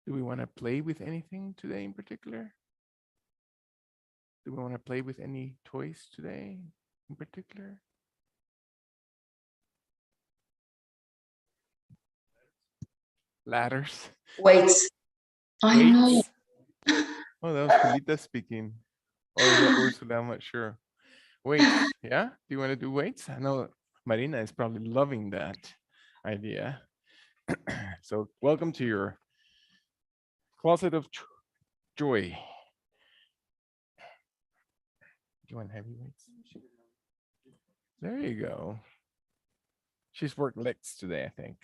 Do we want to play with anything today in particular? Do we want to play with any toys today in particular? Ladders? Weights. I know. Weights? Oh, that was Julita speaking. Or was that Ursula? I'm not sure. Weights, yeah? Do you want to do weights? I know Marina is probably loving that idea. So welcome to your closet of joy. Do you want heavy weights? There you go. She's worked legs today, I think.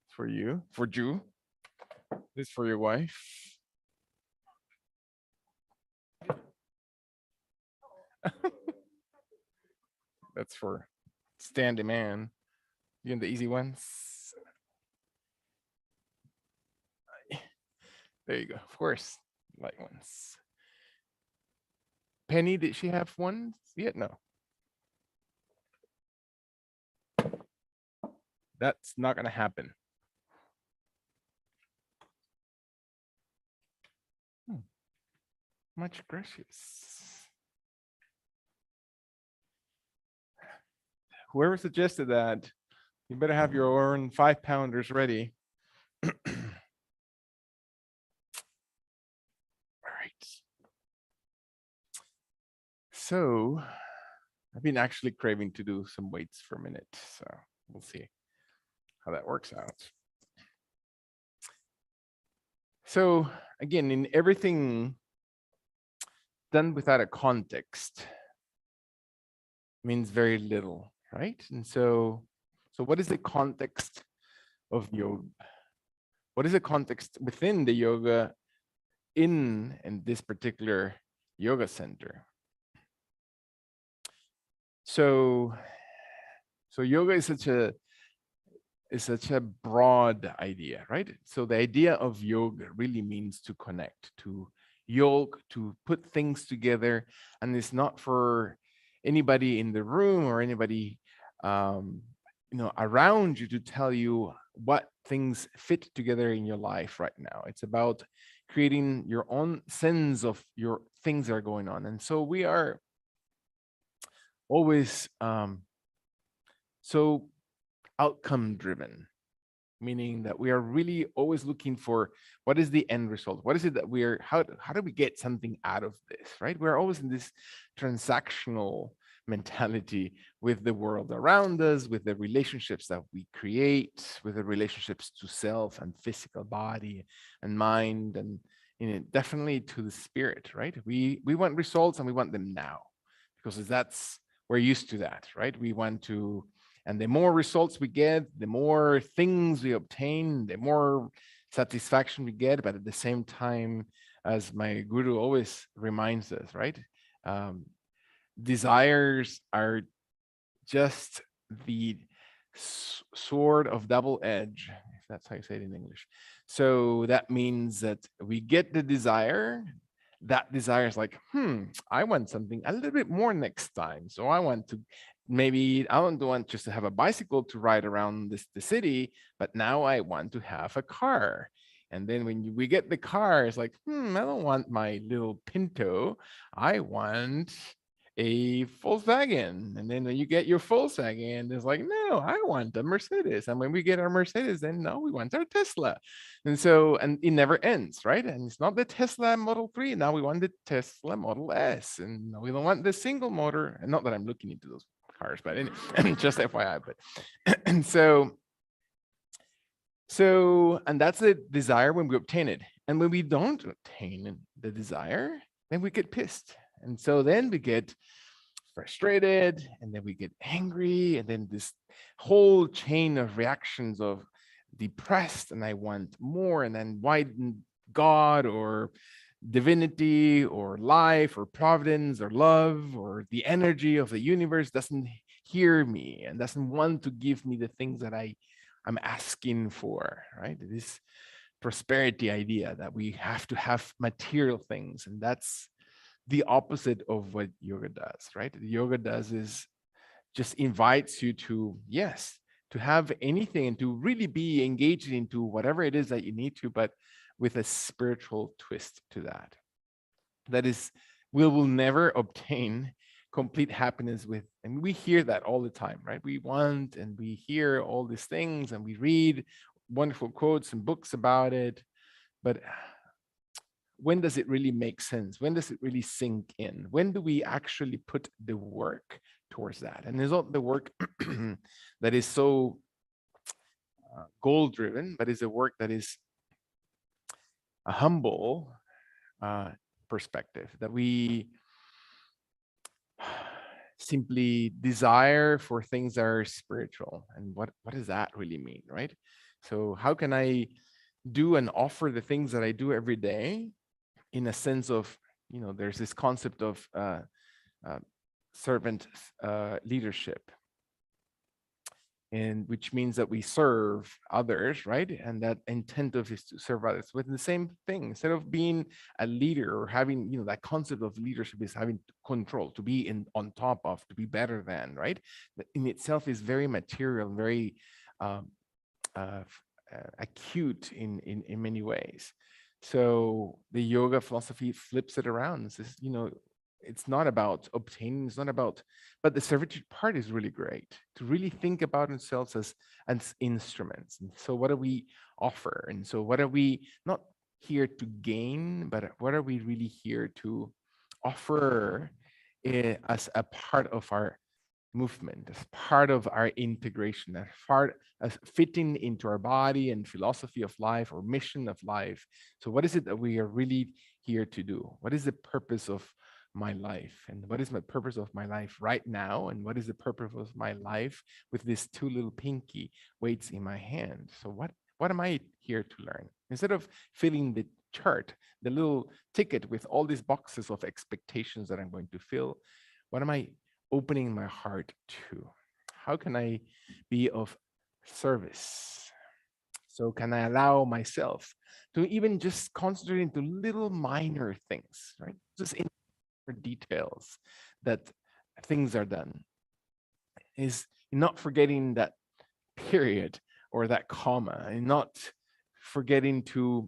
For you, for Ju. This for your wife. That's for Standy Man. You and the easy ones. There you go. Of course, light ones. Penny, did she have one yet? No. That's not going to happen. Much gracious. Whoever suggested that, you better have your own 5-pounders ready. All right. So I've been actually craving to do some weights for a minute. So we'll see how that works out. So again, in everything done without a context means very little, right? And so what is the context of yoga? What is the context within the yoga in this particular yoga center? So yoga is such a broad idea, right? So the idea of yoga really means to connect, to yoke, to put things together, and it's not for anybody in the room or anybody around you to tell you what things fit together in your life right now. It's about creating your own sense of your things that are going on. And so we are always so outcome driven, meaning that we are really always looking for what is the end result? What is it that how do we get something out of this, right? We're always in this transactional mentality with the world around us, with the relationships that we create, with the relationships to self and physical body and mind, and definitely to the spirit, right? We want results and we want them now, because we're used to that, right? We want to, and the more results we get, the more things we obtain, the more satisfaction we get. But at the same time, as my guru always reminds us, right? Desires are just the sword of double edge, if that's how you say it in English. So that means that we get the desire. That desire is like, I want something a little bit more next time. So I want to, maybe I don't want just to have a bicycle to ride around the city, but now I want to have a car. And then when we get the car, it's like, I don't want my little Pinto. I want a Volkswagen. And then when you get your Volkswagen, it's like, no, I want a Mercedes. And when we get our Mercedes, then no, we want our Tesla. And so, and it never ends, right? And it's not the Tesla Model 3. Now we want the Tesla Model S. And we don't want the single motor. And not that I'm looking into those cars, but just FYI. But and so, and that's the desire when we obtain it. And when we don't obtain the desire, then we get pissed. And so then we get frustrated, and then we get angry, and then this whole chain of reactions of depressed, and I want more, and then why didn't God or divinity or life or providence or love or the energy of the universe doesn't hear me and doesn't want to give me the things that I'm asking for, right? This prosperity idea that we have to have material things, and that's the opposite of what yoga does, right? The yoga does is just invites you to, yes, to have anything and to really be engaged into whatever it is that you need to, but with a spiritual twist to that. That is, we will never obtain complete happiness with, and we hear that all the time, right? We want and we hear all these things and we read wonderful quotes and books about it, but when does it really make sense? When does it really sink in? When do we actually put the work towards that? And it's not the work that is so goal driven, but is a work that is a humble perspective, that we simply desire for things that are spiritual. And what does that really mean, right? So how can I do and offer the things that I do every day in a sense of, there's this concept of uh, servant leadership, and which means that we serve others, right? And that intent of is to serve others with the same thing. Instead of being a leader or having, that concept of leadership is having control, to be on top of, to be better than, right? That in itself is very material, very um, acute in many ways. So the yoga philosophy flips it around and says, it's not about obtaining, it's not about, but the servitude part is really great, to really think about ourselves as instruments. And so what do we offer? And so what are we not here to gain, but what are we really here to offer as a part of our movement, as part of our integration, as fitting into our body and philosophy of life or mission of life? So what is it that we are really here to do? What is the purpose of my life? And what is my purpose of my life right now? And what is the purpose of my life with these two little pinky weights in my hand? So what am I here to learn? Instead of filling the chart, the little ticket with all these boxes of expectations that I'm going to fill, what am I opening my heart to? How can I be of service? So can I allow myself to even just concentrate into little minor things, right? Just in details that things are done. Is not forgetting that period or that comma, and not forgetting to,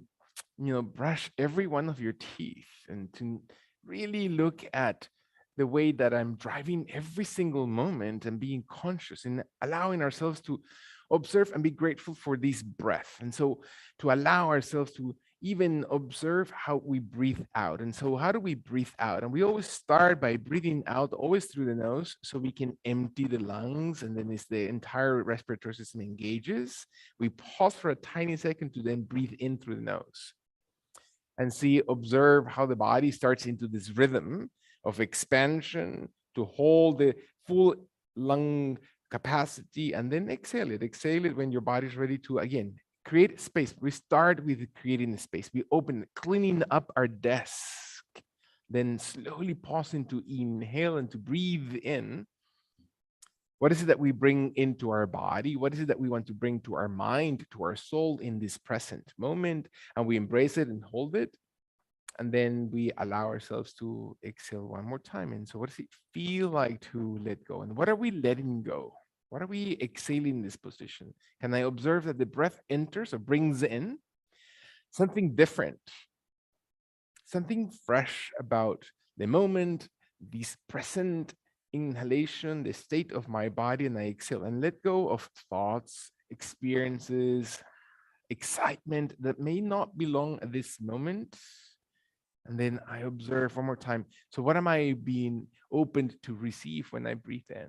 brush every one of your teeth, and to really look at the way that I'm driving every single moment and being conscious and allowing ourselves to observe and be grateful for this breath. And so to allow ourselves to even observe how we breathe out. And so how do we breathe out? And we always start by breathing out always through the nose so we can empty the lungs, and then as the entire respiratory system engages, we pause for a tiny second to then breathe in through the nose and observe how the body starts into this rhythm of expansion to hold the full lung capacity, and then exhale it when your body's ready to again create space. We start with creating a space. We open, cleaning up our desk, then slowly pausing to inhale and to breathe in. What is it that we bring into our body? What is it that we want to bring to our mind, to our soul in this present moment? And we embrace it and hold it. And then we allow ourselves to exhale one more time. And so what does it feel like to let go? And what are we letting go? What are we exhaling in this position? Can I observe that the breath enters or brings in something different, something fresh about the moment, this present inhalation, the state of my body, and I exhale and let go of thoughts, experiences, excitement that may not belong at this moment. And then I observe one more time. So what am I being open to receive when I breathe in?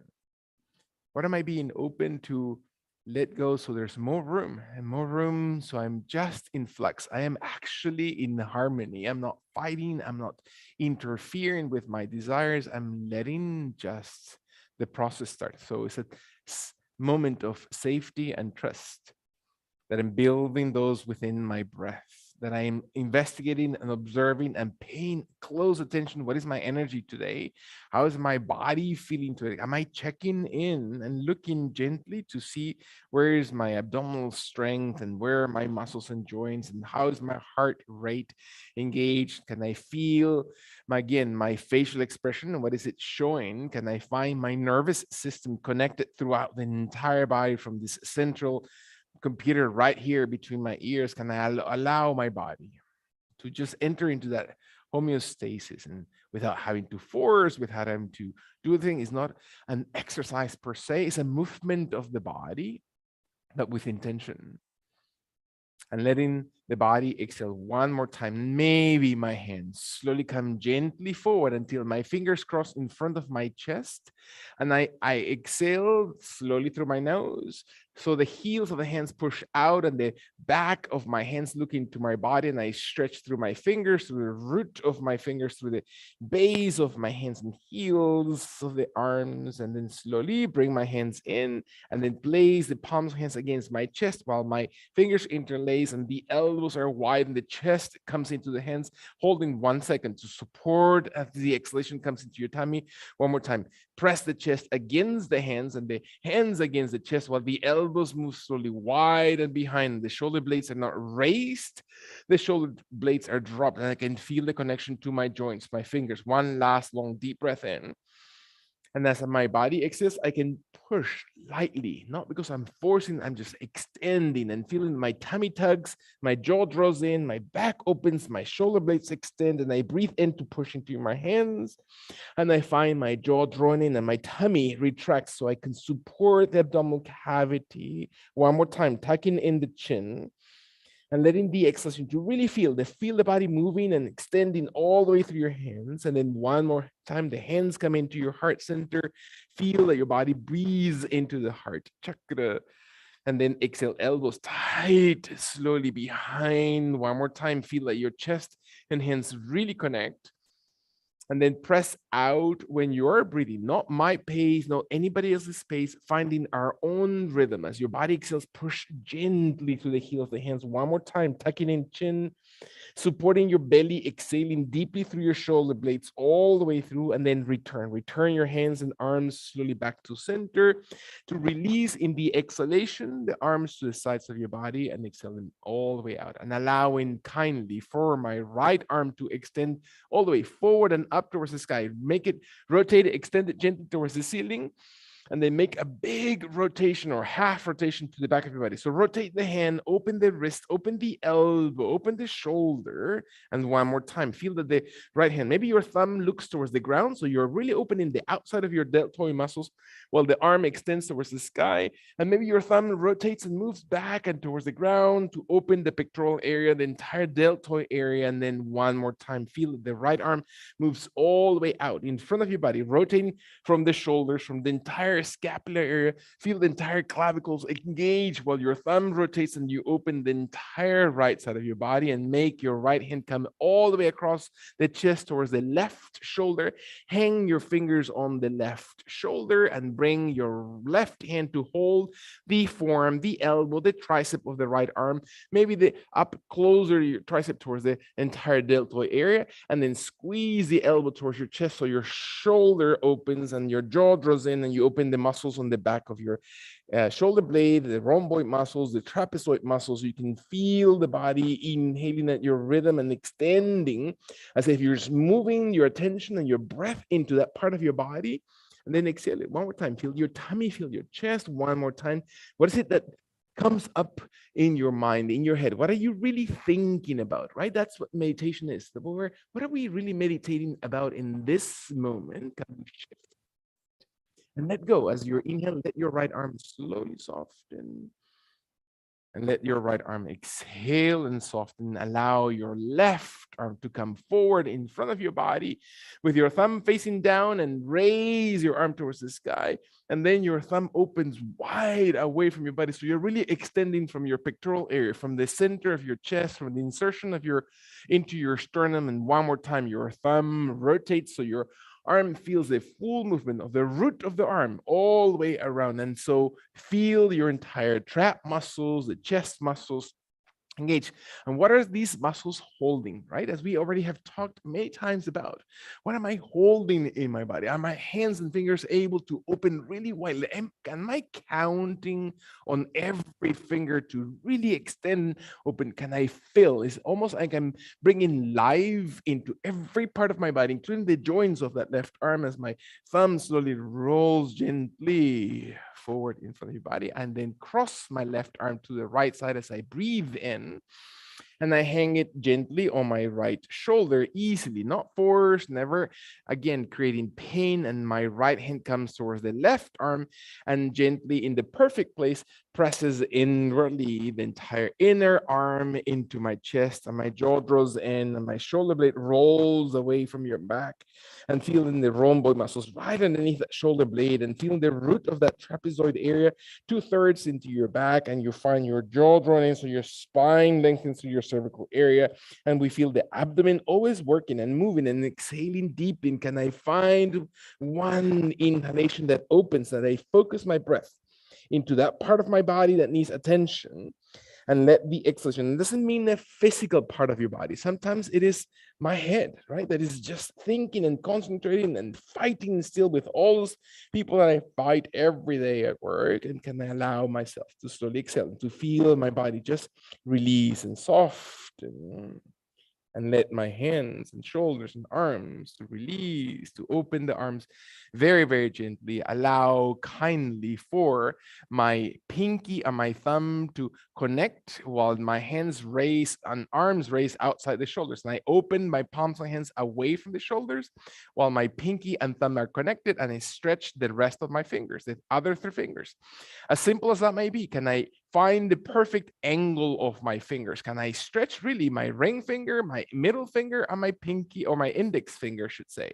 What am I being open to let go so there's more room and more room, so I'm just in flux. I am actually in harmony. I'm not fighting. I'm not interfering with my desires. I'm letting just the process start. So it's a moment of safety and trust that I'm building those within my breath. that I am investigating and observing and paying close attention. What is my energy today? How is my body feeling today? Am I checking in and looking gently to see where is my abdominal strength and where are my muscles and joints, and how is my heart rate engaged? Can I feel my facial expression and what is it showing? Can I find my nervous system connected throughout the entire body from this central computer right here between my ears? Can I allow my body to just enter into that homeostasis, and without having to force, without having to do a thing? Is not an exercise per se, it's a movement of the body, but with intention. And letting the body exhale one more time. Maybe my hands slowly come gently forward until my fingers cross in front of my chest. And I exhale slowly through my nose. So the heels of the hands push out and the back of my hands look into my body, and I stretch through my fingers, through the root of my fingers, through the base of my hands and heels of the arms, and then slowly bring my hands in and then place the palms of hands against my chest while my fingers interlace and the elbows are wide and the chest comes into the hands, holding 1 second to support as the exhalation comes into your tummy. One more time. Press the chest against the hands and the hands against the chest while the elbows move slowly wide and behind. The shoulder blades are not raised. The shoulder blades are dropped, and I can feel the connection to my joints, my fingers. One last long deep breath in. And as my body exhales, I can push lightly, not because I'm forcing, I'm just extending and feeling my tummy tugs, my jaw draws in, my back opens, my shoulder blades extend, and I breathe in to push into my hands. And I find my jaw drawn in and my tummy retracts so I can support the abdominal cavity. One more time, tucking in the chin and letting the exhalation to really feel the body moving and extending all the way through your hands. And then one more time, the hands come into your heart center. Feel that your body breathes into the heart chakra. And then exhale, elbows tight, slowly behind. One more time, feel that your chest and hands really connect. And then press out when you're breathing, not my pace, not anybody else's pace, finding our own rhythm. As your body exhales, push gently through the heel of the hands. One more time, tucking in chin, supporting your belly, exhaling deeply through your shoulder blades all the way through, and then return your hands and arms slowly back to center to release in the exhalation the arms to the sides of your body and exhale them all the way out, and allowing kindly for my right arm to extend all the way forward and up towards the sky. Make it rotate it, extend it gently towards the ceiling, and then make a big rotation or half rotation to the back of your body. So rotate the hand, open the wrist, open the elbow, open the shoulder, and one more time. Feel that the right hand, maybe your thumb looks towards the ground, so you're really opening the outside of your deltoid muscles while the arm extends towards the sky, and maybe your thumb rotates and moves back and towards the ground to open the pectoral area, the entire deltoid area, and then one more time. Feel that the right arm moves all the way out in front of your body, rotating from the shoulders, from the entire scapular area. Feel the entire clavicles engage while your thumb rotates and you open the entire right side of your body, and make your right hand come all the way across the chest towards the left shoulder. Hang your fingers on the left shoulder and bring your left hand to hold the forearm, the elbow, the tricep of the right arm, maybe the up closer your tricep towards the entire deltoid area, and then squeeze the elbow towards your chest so your shoulder opens and your jaw draws in, and you open the muscles on the back of your shoulder blade, the rhomboid muscles, the trapezoid muscles. You can feel the body inhaling at your rhythm and extending as if you're just moving your attention and your breath into that part of your body. And then exhale it one more time. Feel your tummy, feel your chest one more time. What is it that comes up in your mind, in your head? What are you really thinking about, right? That's what meditation is. What are we really meditating about in this moment? Can we shift and let go? As you inhale, let your right arm slowly soften. And let your right arm exhale and soften. Allow your left arm to come forward in front of your body with your thumb facing down, and raise your arm towards the sky. And then your thumb opens wide away from your body. So you're really extending from your pectoral area, from the center of your chest, from the insertion of into your sternum. And one more time, your thumb rotates so your arm feels the full movement of the root of the arm all the way around. And so feel your entire trap muscles, the chest muscles, engage. And what are these muscles holding, right? As we already have talked many times about, what am I holding in my body? Are my hands and fingers able to open really wide? Am I counting on every finger to really extend open? Can I feel? It's almost like I'm bringing life into every part of my body, including the joints of that left arm, as my thumb slowly rolls gently forward in front of your body, and then cross my left arm to the right side as I breathe in, and I hang it gently on my right shoulder, easily, not forced, never again creating pain. And my right hand comes towards the left arm and gently, in the perfect place, presses inwardly the entire inner arm into my chest, and my jaw draws in, and my shoulder blade rolls away from your back, and feeling the rhomboid muscles right underneath that shoulder blade, and feeling the root of that trapezoid area 2/3 into your back, and you find your jaw drawn in, so your spine lengthens through your cervical area, and we feel the abdomen always working and moving and exhaling deep in. Can I find one inhalation that opens, that I focus my breath into that part of my body that needs attention, and let the exhalation. It doesn't mean the physical part of your body. Sometimes it is my head, right? That is just thinking and concentrating and fighting still with all those people that I fight every day at work. And can I allow myself to slowly exhale, to feel my body just release and soften, and let my hands and shoulders and arms to release, to open the arms very, very gently. Allow kindly for my pinky and my thumb to connect while my hands raise and arms raise outside the shoulders. And I open my palms and hands away from the shoulders while my pinky and thumb are connected, and I stretch the rest of my fingers, the other three fingers. As simple as that may be, can I find the perfect angle of my fingers? Can I stretch really my ring finger, my middle finger, and my pinky, or my index finger, I should say,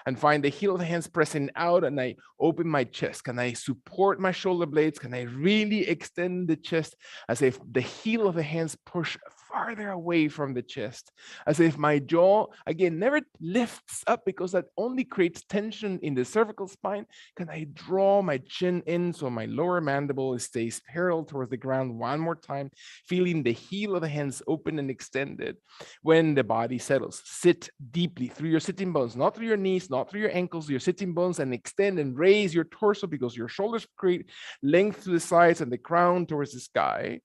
and find the heel of the hands pressing out, and I open my chest? Can I support my shoulder blades? Can I really extend the chest as if the heel of the hands push farther away from the chest, as if my jaw, again, never lifts up because that only creates tension in the cervical spine? Can I draw my chin in so my lower mandible stays parallel towards the ground one more time, feeling the heel of the hands open and extended? When the body settles, sit deeply through your sitting bones, not through your knees, not through your ankles, your sitting bones, and extend and raise your torso, because your shoulders create length to the sides and the crown towards the sky.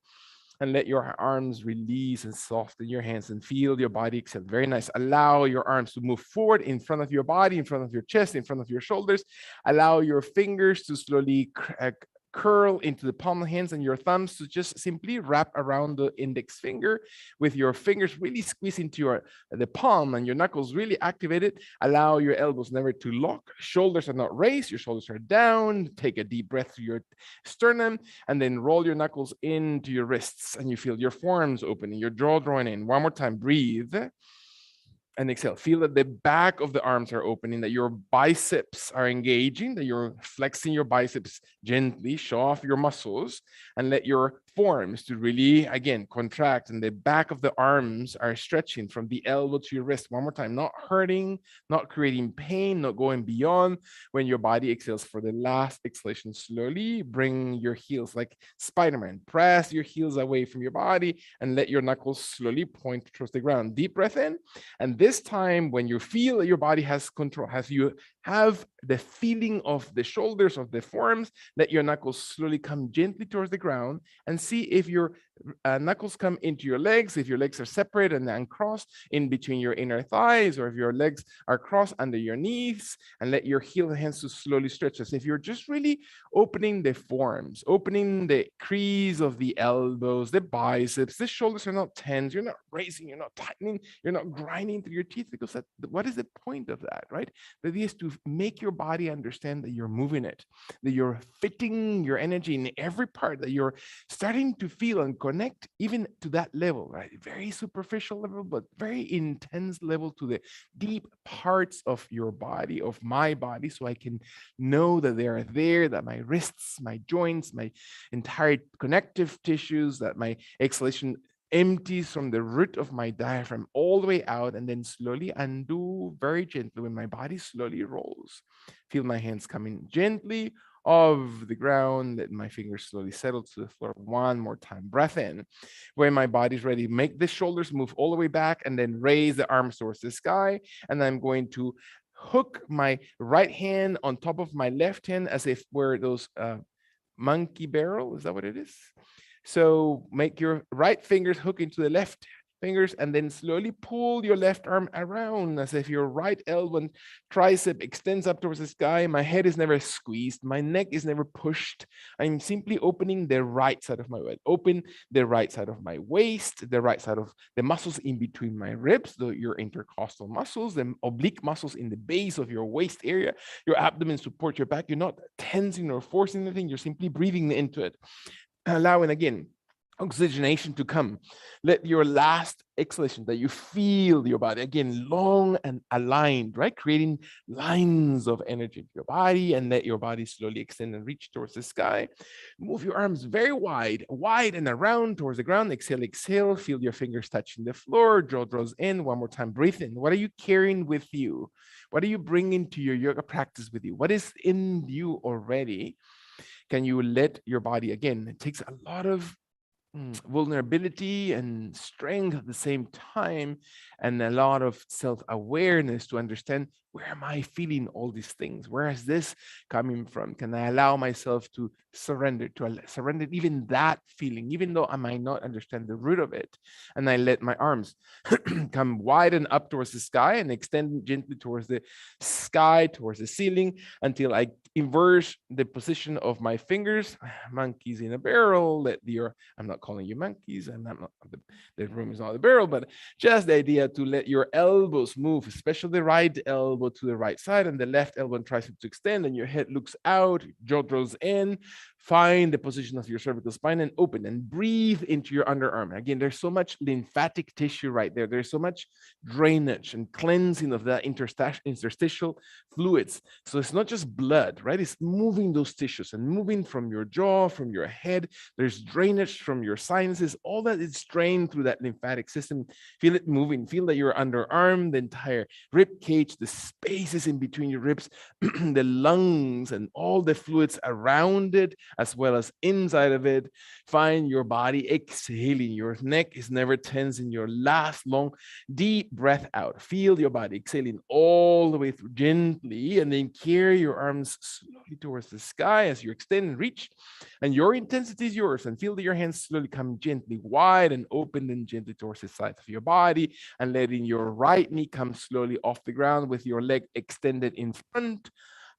And let your arms release and soften your hands, and feel your body extend. Very nice. Allow your arms to move forward in front of your body, in front of your chest, in front of your shoulders. Allow your fingers to slowly curl into the palm of the hands, and your thumbs to just simply wrap around the index finger, with your fingers really squeeze into the palm, and your knuckles really activated. Allow your elbows never to lock. Shoulders are not raised, your shoulders are down. Take a deep breath through your sternum, and then roll your knuckles into your wrists, and you feel your forearms opening, your jaw drawing in. One more time, breathe and exhale. Feel that the back of the arms are opening, that your biceps are engaging, that you're flexing your biceps gently. Show off your muscles, and let your forearms to really, again, contract, and the back of the arms are stretching from the elbow to your wrist. One more time, not hurting, not creating pain, not going beyond. When your body exhales for the last exhalation, slowly bring your heels like Spider-Man. Press your heels away from your body, and let your knuckles slowly point towards the ground. Deep breath in. And this time, when you feel that your body has control, as you have the feeling of the shoulders of the forearms, let your knuckles slowly come gently towards the ground, and see if your knuckles come into your legs, if your legs are separate and uncrossed in between your inner thighs, or if your legs are crossed under your knees, and let your heel hands to slowly stretch, as if you're just really opening the forearms, opening the crease of the elbows, the biceps. The shoulders are not tense, you're not raising, you're not tightening, you're not grinding through your teeth, because what is the point of that, right? The idea is to make your body understand that you're moving it, that you're fitting your energy in every part, that you're starting to feel and connect even to that level, right? Very superficial level, but very intense level, to the deep parts of your body, of my body, so I can know that they are there, that my wrists, my joints, my entire connective tissues, that my exhalation empties from the root of my diaphragm all the way out, and then slowly undo very gently when my body slowly rolls. Feel my hands coming gently of the ground. Let my fingers slowly settle to the floor. One more time. Breath in. When my body's ready, make the shoulders move all the way back and then raise the arms towards the sky. And I'm going to hook my right hand on top of my left hand as if we're those monkey barrel. Is that what it is? So make your right fingers hook into the left fingers and then slowly pull your left arm around as if your right elbow and tricep extends up towards the sky. My head is never squeezed. My neck is never pushed. I'm simply opening the right side of my head. Open the right side of my waist, the right side of the muscles in between my ribs, your intercostal muscles, the oblique muscles in the base of your waist area. Your abdomen support your back. You're not tensing or forcing anything. You're simply breathing into it. Allowing again oxygenation to come. Let your last exhalation that you feel your body again long and aligned, right? Creating lines of energy in your body, and let your body slowly extend and reach towards the sky. Move your arms very wide, wide and around towards the ground. Exhale, exhale. Feel your fingers touching the floor. Jaw draws in. One more time. Breathe in. What are you carrying with you? What are you bringing to your yoga practice with you? What is in you already? Can you let your body, again, it takes a lot of vulnerability and strength at the same time, and a lot of self-awareness to understand, where am I feeling all these things? Where is this coming from? Can I allow myself to surrender even that feeling, even though I might not understand the root of it? And I let my arms come wide and up towards the sky and extend gently towards the sky, towards the ceiling, until I inverse the position of my fingers. Monkeys in a barrel. I'm not calling you monkeys, and I'm not, the room is not a barrel, but just the idea to let your elbows move, especially the right elbow to the right side and the left elbow and tricep to extend, and your head looks out, jaw draws in. Find the position of your cervical spine and open and breathe into your underarm. Again, there's so much lymphatic tissue right there. There's so much drainage and cleansing of that interstitial fluids. So it's not just blood, right? It's moving those tissues and moving from your jaw, from your head. There's drainage from your sinuses. All that is drained through that lymphatic system. Feel it moving. Feel that your underarm, the entire rib cage, the spaces in between your ribs, the lungs, and all the fluids around it, as well as inside of it. Find your body exhaling. Your neck is never tense in your last long, deep breath out. Feel your body exhaling all the way through gently, and then carry your arms slowly towards the sky as you extend and reach. And your intensity is yours. And feel that your hands slowly come gently wide and open and gently towards the sides of your body, and letting your right knee come slowly off the ground with your leg extended in front.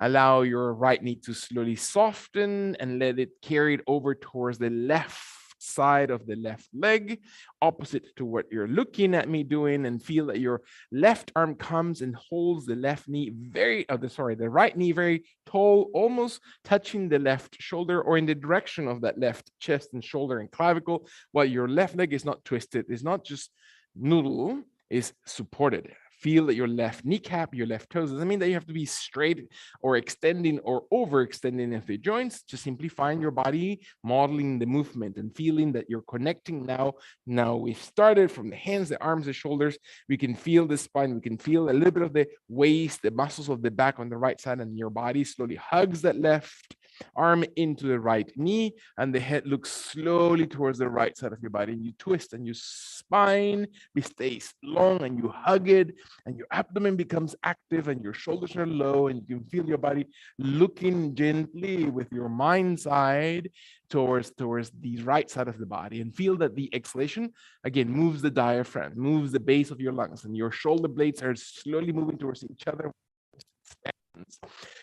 Allow your right knee to slowly soften and let it carry it over towards the left side of the left leg, opposite to what you're looking at me doing, and feel that your left arm comes and holds the left knee the right knee very tall, almost touching the left shoulder or in the direction of that left chest and shoulder and clavicle, while your left leg is not twisted, is not just noodle, is supported. Feel that your left kneecap, your left toes, doesn't mean that you have to be straight or extending or overextending of the joints. Just simply find your body modeling the movement and feeling that you're connecting now. Now we've started from the hands, the arms, the shoulders. We can feel the spine. We can feel a little bit of the waist, the muscles of the back on the right side, and your body slowly hugs that left arm into the right knee, and the head looks slowly towards the right side of your body, and you twist, and your spine stays long, and you hug it, and your abdomen becomes active, and your shoulders are low, and you can feel your body looking gently with your mind side towards the right side of the body, and feel that the exhalation again moves the diaphragm, moves the base of your lungs, and your shoulder blades are slowly moving towards each other.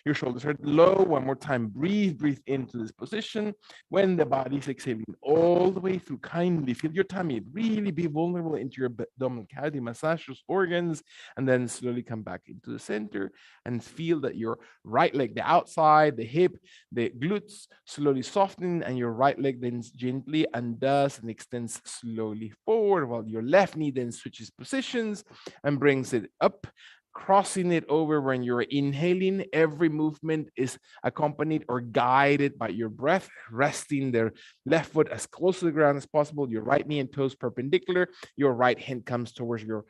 Your shoulders are low. One more time. Breathe into this position. When the body is exhaling all the way through, kindly feel your tummy. Really be vulnerable into your abdominal cavity. Massage those organs, and then slowly come back into the center and feel that your right leg, the outside, the hip, the glutes slowly soften, and your right leg then gently undoes and extends slowly forward, while your left knee then switches positions and brings it up, crossing it over. When you're inhaling, every movement is accompanied or guided by your breath, resting the left foot as close to the ground as possible, your right knee and toes perpendicular, your right hand comes towards your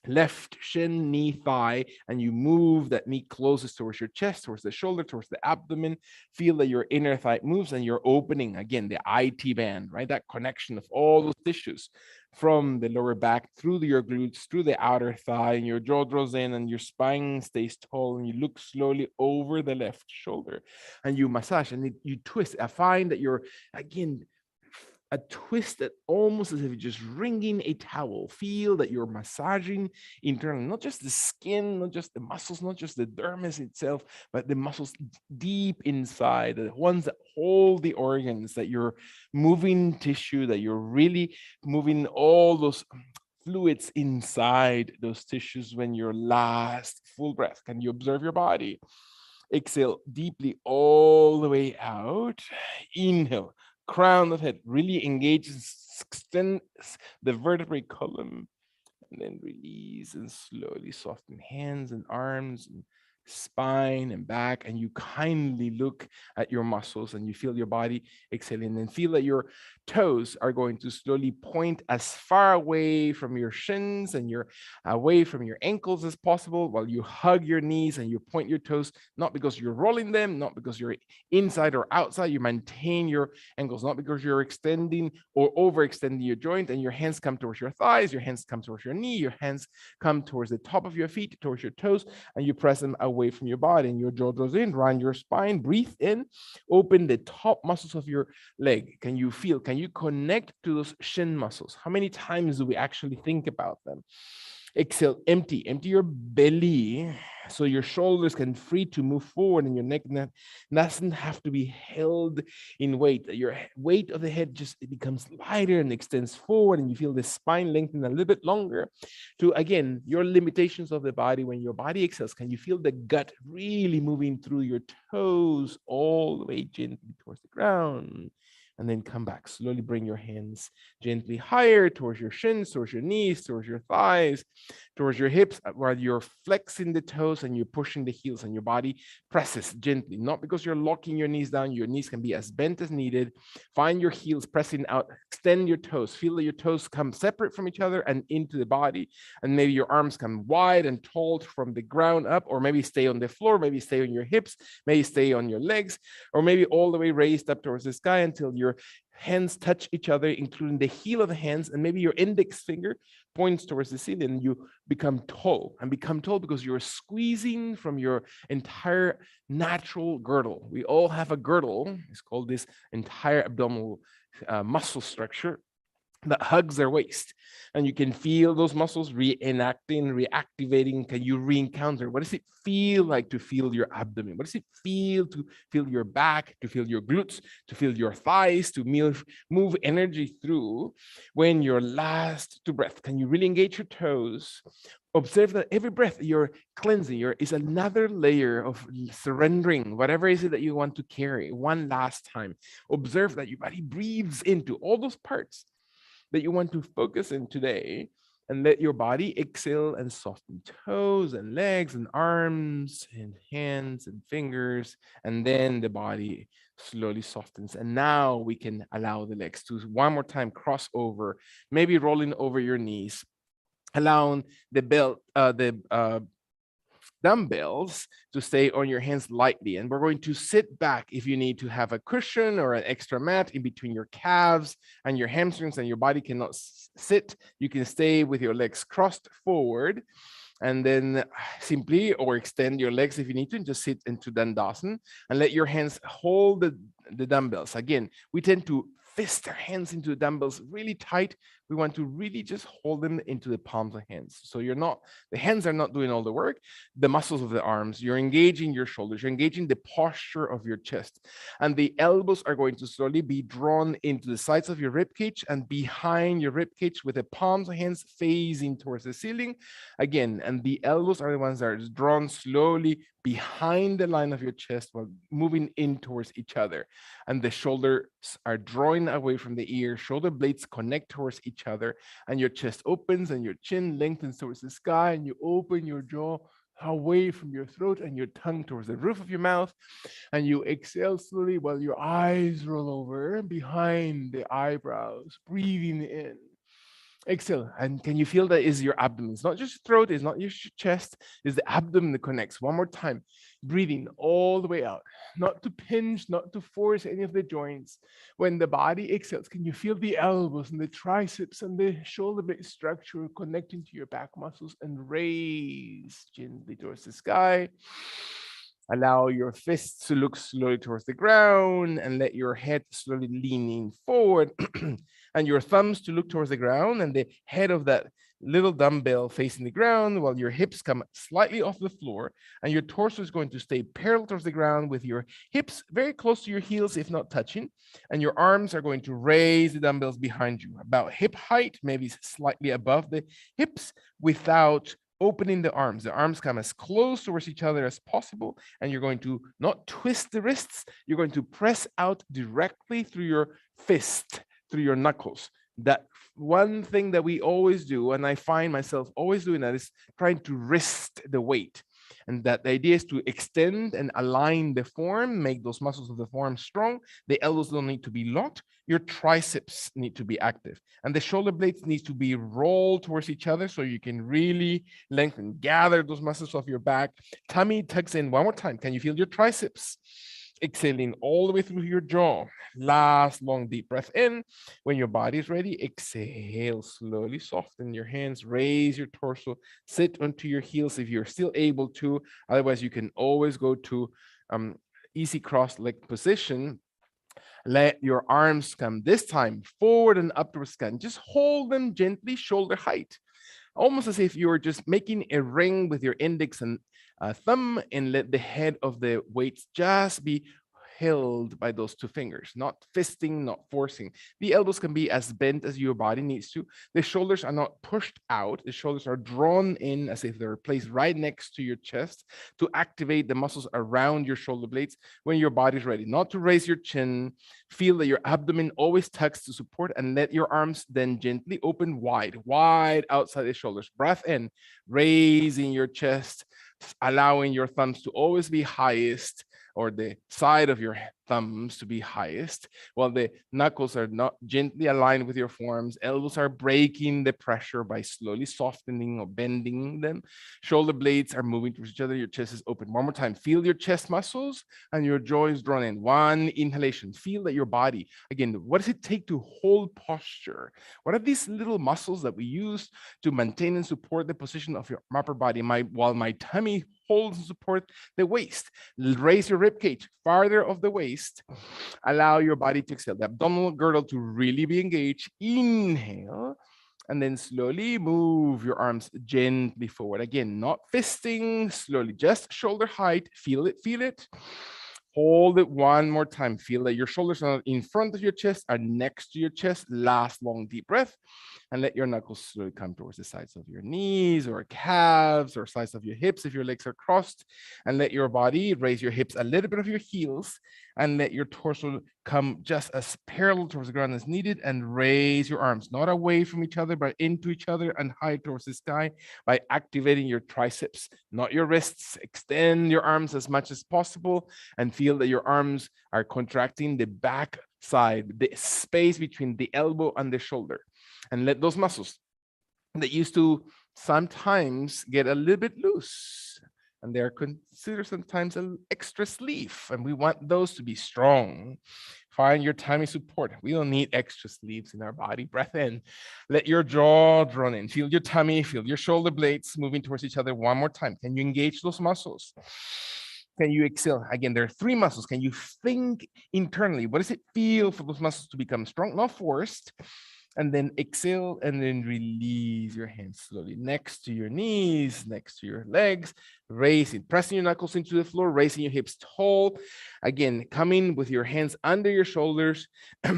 left shin, knee, thigh, and you move that knee closest towards your chest, towards the shoulder, towards the abdomen. Feel that your inner thigh moves and you're opening again the IT band, right? That connection of all those tissues from the lower back through your glutes, through the outer thigh, and your jaw draws in and your spine stays tall. And you look slowly over the left shoulder and you massage and you twist. I find that you're again a twist that almost as if you're just wringing a towel. Feel that you're massaging internally, not just the skin, not just the muscles, not just the dermis itself, but the muscles deep inside, the ones that hold the organs, that you're moving tissue, that you're really moving all those fluids inside those tissues when your last full breath. Can you observe your body? Exhale deeply all the way out. Inhale, crown of head really engages, extends the vertebrae column, and then release and slowly soften hands and arms and spine and back. And you kindly look at your muscles and you feel your body exhaling and feel that your toes are going to slowly point as far away from your shins and your away from your ankles as possible, while you hug your knees and you point your toes, not because you're rolling them, not because you're inside or outside. You maintain your ankles, not because you're extending or overextending your joint, and your hands come towards your thighs, your hands come towards your knee, your hands come towards the top of your feet, towards your toes, and you press them away from your body, and your jaw draws in, round your spine, breathe in, open the top muscles of your leg. Can you feel, can you connect to those shin muscles? How many times do we actually think about them? Exhale, empty your belly so your shoulders can free to move forward and your neck doesn't have to be held in weight. Your weight of the head just it becomes lighter and extends forward, and you feel the spine lengthen a little bit longer. To again, your limitations of the body, when your body exhales, can you feel the gut really moving through your toes all the way gently towards the ground? And then come back. Slowly bring your hands gently higher towards your shins, towards your knees, towards your thighs, towards your hips, while you're flexing the toes and you're pushing the heels, and your body presses gently, not because you're locking your knees down. Your knees can be as bent as needed. Find your heels pressing out, extend your toes, feel that your toes come separate from each other and into the body. And maybe your arms come wide and tall from the ground up, or maybe stay on the floor, maybe stay on your hips, maybe stay on your legs, or maybe all the way raised up towards the sky until your hands touch each other, including the heel of the hands, and maybe your index finger points towards the ceiling, and you become tall. And become tall because you're squeezing from your entire natural girdle. We all have a girdle. It's called this entire abdominal muscle structure that hugs their waist, and you can feel those muscles reenacting, reactivating. Can you re-encounter? What does it feel like to feel your abdomen? What does it feel to feel your back, to feel your glutes, to feel your thighs, to move energy through when you're last to breath? Can you really engage your toes? Observe that every breath you're cleansing is another layer of surrendering whatever is it that you want to carry one last time. Observe that your body breathes into all those parts that you want to focus in today, and let your body exhale and soften toes and legs and arms and hands and fingers, and then the body slowly softens. And now we can allow the legs to one more time cross over, maybe rolling over your knees, allowing the dumbbells to stay on your hands lightly. And we're going to sit back if you need to have a cushion or an extra mat in between your calves and your hamstrings, and your body cannot sit. You can stay with your legs crossed forward, and then simply or extend your legs if you need to, and just sit into Dandasana and let your hands hold the dumbbells. Again, we tend to fist our hands into the dumbbells really tight. We want to really just hold them into the palms of hands. So the hands are not doing all the work, the muscles of the arms, you're engaging your shoulders, you're engaging the posture of your chest. And the elbows are going to slowly be drawn into the sides of your rib cage and behind your rib cage, with the palms of hands facing towards the ceiling. Again, and the elbows are the ones that are drawn slowly behind the line of your chest while moving in towards each other. And the shoulders are drawing away from the ear, shoulder blades connect towards each other, and your chest opens and your chin lengthens towards the sky, and you open your jaw away from your throat and your tongue towards the roof of your mouth, and you exhale slowly while your eyes roll over behind the eyebrows, breathing in Exhale. And can you feel that is your abdomen? It's not just your throat, it's not your chest, it's the abdomen that connects. One more time. Breathing all the way out. Not to pinch, not to force any of the joints. When the body exhales, can you feel the elbows and the triceps and the shoulder blade structure connecting to your back muscles, and raise gently towards the sky. Allow your fists to look slowly towards the ground and let your head slowly leaning forward and your thumbs to look towards the ground and the head of that little dumbbell facing the ground while your hips come slightly off the floor and your torso is going to stay parallel towards the ground with your hips very close to your heels if not touching, and your arms are going to raise the dumbbells behind you about hip height, maybe slightly above the hips, without opening the arms. The arms come as close towards each other as possible, and you're going to not twist the wrists, you're going to press out directly through your fist, through your knuckles. That one thing that we always do, and I find myself always doing that, is trying to wrist the weight. And that the idea is to extend and align the form, make those muscles of the form strong. The elbows don't need to be locked. Your triceps need to be active. And the shoulder blades need to be rolled towards each other so you can really lengthen, gather those muscles off your back. Tummy tucks in one more time. Can you feel your triceps? Exhaling all the way through your jaw. Last long deep breath in. When your body is ready, exhale slowly, soften your hands, raise your torso, sit onto your heels if you're still able to. Otherwise, you can always go to easy cross leg position. Let your arms come this time forward and upward scan. Just hold them gently, shoulder height, almost as if you're just making a ring with your index and thumb, and let the head of the weights just be held by those two fingers, not fisting, not forcing. The elbows can be as bent as your body needs to. The shoulders are not pushed out. The shoulders are drawn in as if they're placed right next to your chest to activate the muscles around your shoulder blades when your body's ready. Not to raise your chin. Feel that your abdomen always tucks to support, and let your arms then gently open wide, wide outside the shoulders. Breath in, raising your chest, allowing your thumbs to always be highest, or the side of your thumbs to be highest, while the knuckles are not gently aligned with your forearms. Elbows are breaking the pressure by slowly softening or bending them. Shoulder blades are moving towards each other. Your chest is open. One more time. Feel your chest muscles and your jaw is drawn in. One inhalation. Feel that your body, again, what does it take to hold posture? What are these little muscles that we use to maintain and support the position of your upper body? While my tummy holds and supports the waist. Raise your rib cage farther of the waist. Allow your body to exhale. The abdominal girdle to really be engaged. Inhale. And then slowly move your arms gently forward. Again, not fisting, slowly, just shoulder height. Feel it, feel it. Hold it one more time. Feel that your shoulders are not in front of your chest, are next to your chest. Last long deep breath. And let your knuckles slowly come towards the sides of your knees or calves or sides of your hips if your legs are crossed. And let your body raise your hips a little bit of your heels, and let your torso come just as parallel towards the ground as needed, and raise your arms, not away from each other, but into each other and high towards the sky by activating your triceps, not your wrists. Extend your arms as much as possible and feel that your arms are contracting the back side, the space between the elbow and the shoulder. And let those muscles that used to sometimes get a little bit loose, and they're considered sometimes an extra sleeve, and we want those to be strong. Find your tummy support. We don't need extra sleeves in our body. Breath in. Let your jaw drawn in. Feel your tummy, feel your shoulder blades moving towards each other one more time. Can you engage those muscles? Can you exhale? Again, there are three muscles. Can you think internally? What does it feel for those muscles to become strong, not forced? And then exhale and then release your hands slowly next to your knees, next to your legs, raising, pressing your knuckles into the floor, raising your hips tall. Again, coming with your hands under your shoulders,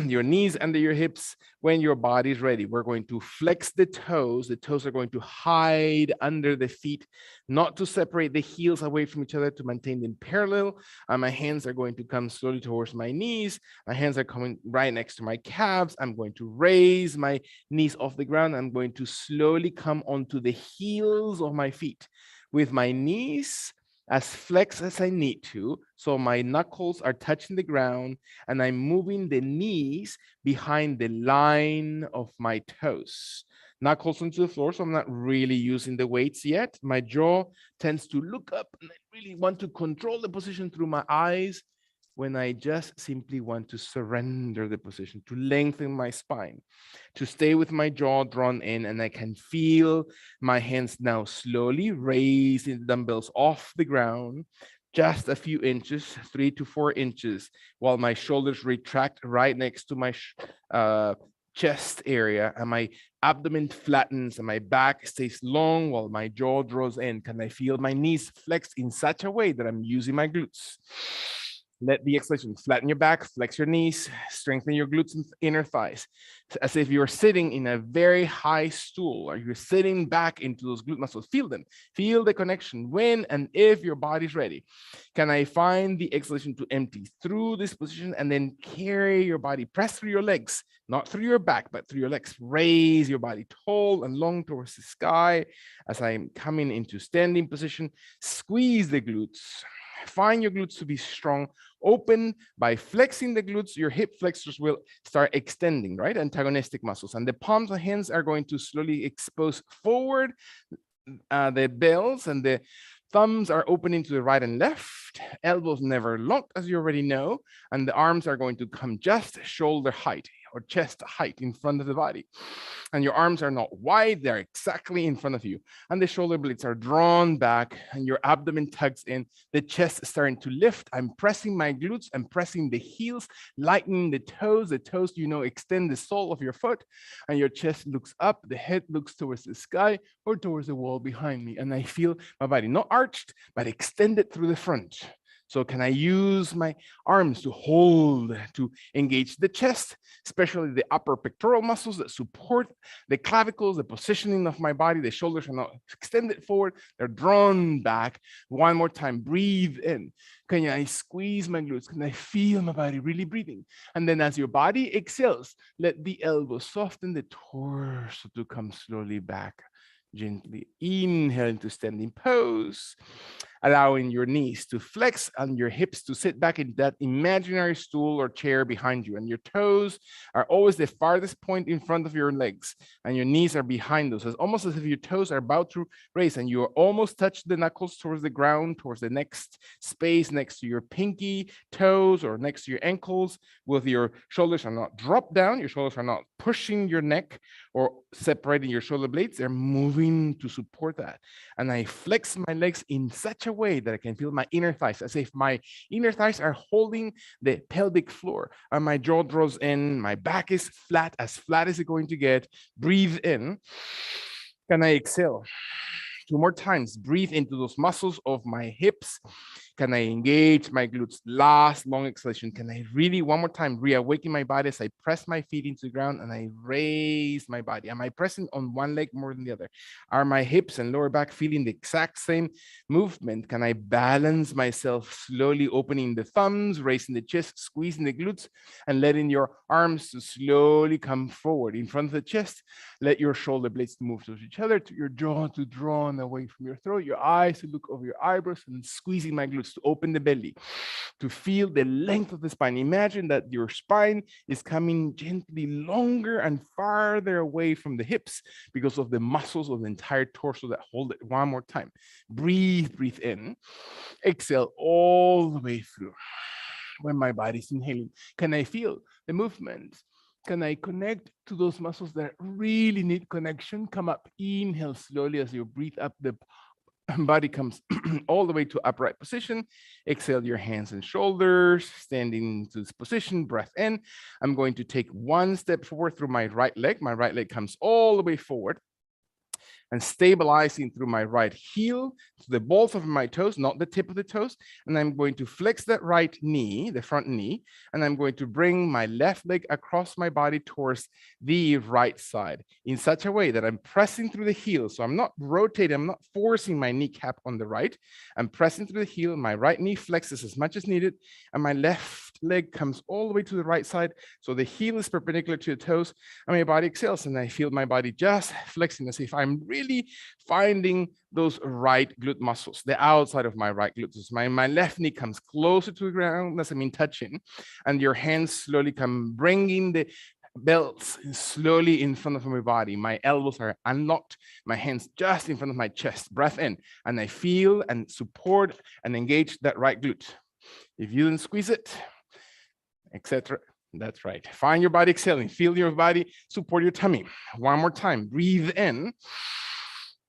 your knees under your hips. When your body's ready, we're going to flex the toes. The toes are going to hide under the feet, not to separate the heels away from each other, to maintain them parallel. My hands are going to come slowly towards my knees. My hands are coming right next to my calves. I'm going to raise my knees off the ground. I'm going to slowly come onto the heels of my feet with my knees as flexed as I need to. So my knuckles are touching the ground and I'm moving the knees behind the line of my toes. knuckles onto the floor, so I'm not really using the weights yet. My jaw tends to look up, and I really want to control the position through my eyes when I just simply want to surrender the position, to lengthen my spine, to stay with my jaw drawn in, and I can feel my hands now slowly raising the dumbbells off the ground, just a few inches, 3 to 4 inches, while my shoulders retract right next to my chest area, and my abdomen flattens and my back stays long while my jaw draws in. Can I feel my knees flex in such a way that I'm using my glutes? Let the exhalation flatten your back, flex your knees, strengthen your glutes and inner thighs, as if you're sitting in a very high stool or you're sitting back into those glute muscles. Feel them, feel the connection when and if your body's ready. Can I find the exhalation to empty through this position and then carry your body, press through your legs, not through your back, but through your legs. Raise your body tall and long towards the sky as I'm coming into standing position. Squeeze the glutes. Find your glutes to be strong. Open by flexing the glutes, your hip flexors will start extending, right? Antagonistic muscles. And the palms of hands are going to slowly expose forward. The bells and the thumbs are opening to the right and left. Elbows never locked, as you already know. And the arms are going to come just shoulder height or chest height in front of the body. And your arms are not wide, they're exactly in front of you. And the shoulder blades are drawn back and your abdomen tugs in. The chest is starting to lift. I'm pressing my glutes, I'm pressing the heels, lightening the toes. The toes, you know, extend the sole of your foot, and your chest looks up, the head looks towards the sky or towards the wall behind me. And I feel my body not arched, but extended through the front. So can I use my arms to hold, to engage the chest, especially the upper pectoral muscles that support the clavicles, the positioning of my body. The shoulders are not extended forward, they're drawn back. One more time, breathe in. Can I squeeze my glutes? Can I feel my body really breathing? And then as your body exhales, let the elbows soften, the torso to come slowly back. Gently inhale into standing pose, allowing your knees to flex and your hips to sit back in that imaginary stool or chair behind you. And your toes are always the farthest point in front of your legs, and your knees are behind those. It's almost as if your toes are about to raise and you almost touch the knuckles towards the ground, towards the next space next to your pinky toes or next to your ankles, with your shoulders are not dropped down, your shoulders are not pushing your neck or separating your shoulder blades, they're moving to support that. And I flex my legs in such a way that I can feel my inner thighs, as if my inner thighs are holding the pelvic floor, and my jaw draws in, my back is flat as it's going to get. Breathe in. Can I exhale? 2 more times. Breathe into those muscles of my hips. Can I engage my glutes? Last long exhalation. Can I really, one more time, reawaken my body as I press my feet into the ground and I raise my body? Am I pressing on one leg more than the other? Are my hips and lower back feeling the exact same movement? Can I balance myself, slowly opening the thumbs, raising the chest, squeezing the glutes, and letting your arms to slowly come forward in front of the chest? Let your shoulder blades move towards each other, to your jaw to drawn away from your throat, your eyes to look over your eyebrows, and squeezing my glutes to open the belly, to feel the length of the spine. Imagine that your spine is coming gently longer and farther away from the hips because of the muscles of the entire torso that hold it. One more time. Breathe in. Exhale all the way through. When my body's inhaling, can I feel the movement? Can I connect to those muscles that really need connection? Come up, inhale slowly as you breathe up, the body comes all the way to upright position. Exhale your hands and shoulders, standing to this position, breath in. I'm going to take one step forward through my right leg. My right leg comes all the way forward, and stabilizing through my right heel to the balls of my toes, not the tip of the toes. And I'm going to flex that right knee, the front knee, and I'm going to bring my left leg across my body towards the right side in such a way that I'm pressing through the heel. So I'm not rotating, I'm not forcing my kneecap on the right. I'm pressing through the heel, my right knee flexes as much as needed, and my left leg comes all the way to the right side. So the heel is perpendicular to the toes, and my body exhales, and I feel my body just flexing as if I'm really finding those right glute muscles, the outside of my right glutes. My left knee comes closer to the ground, that's touching, and your hands slowly come bringing the belts slowly in front of my body. My elbows are unlocked, my hands just in front of my chest. Breath in, and I feel and support and engage that right glute. If you didn't squeeze it, etc. That's right. Find your body exhaling. Feel your body, support your tummy. One more time. Breathe in.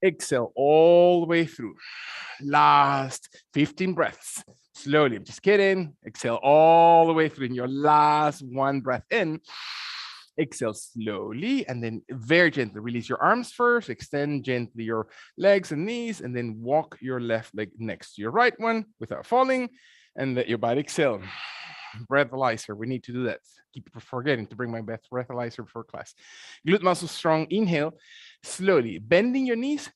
Exhale all the way through. Last 15 breaths. Slowly, just kidding. Exhale all the way through. In your last one breath in, exhale slowly, and then very gently release your arms first. Extend gently your legs and knees, and then walk your left leg next to your right one without falling, and let your body exhale. Breathalyzer, we need to do that. Keep forgetting to bring my breathalyzer before class. Glute muscles strong. Inhale slowly, bending your knees.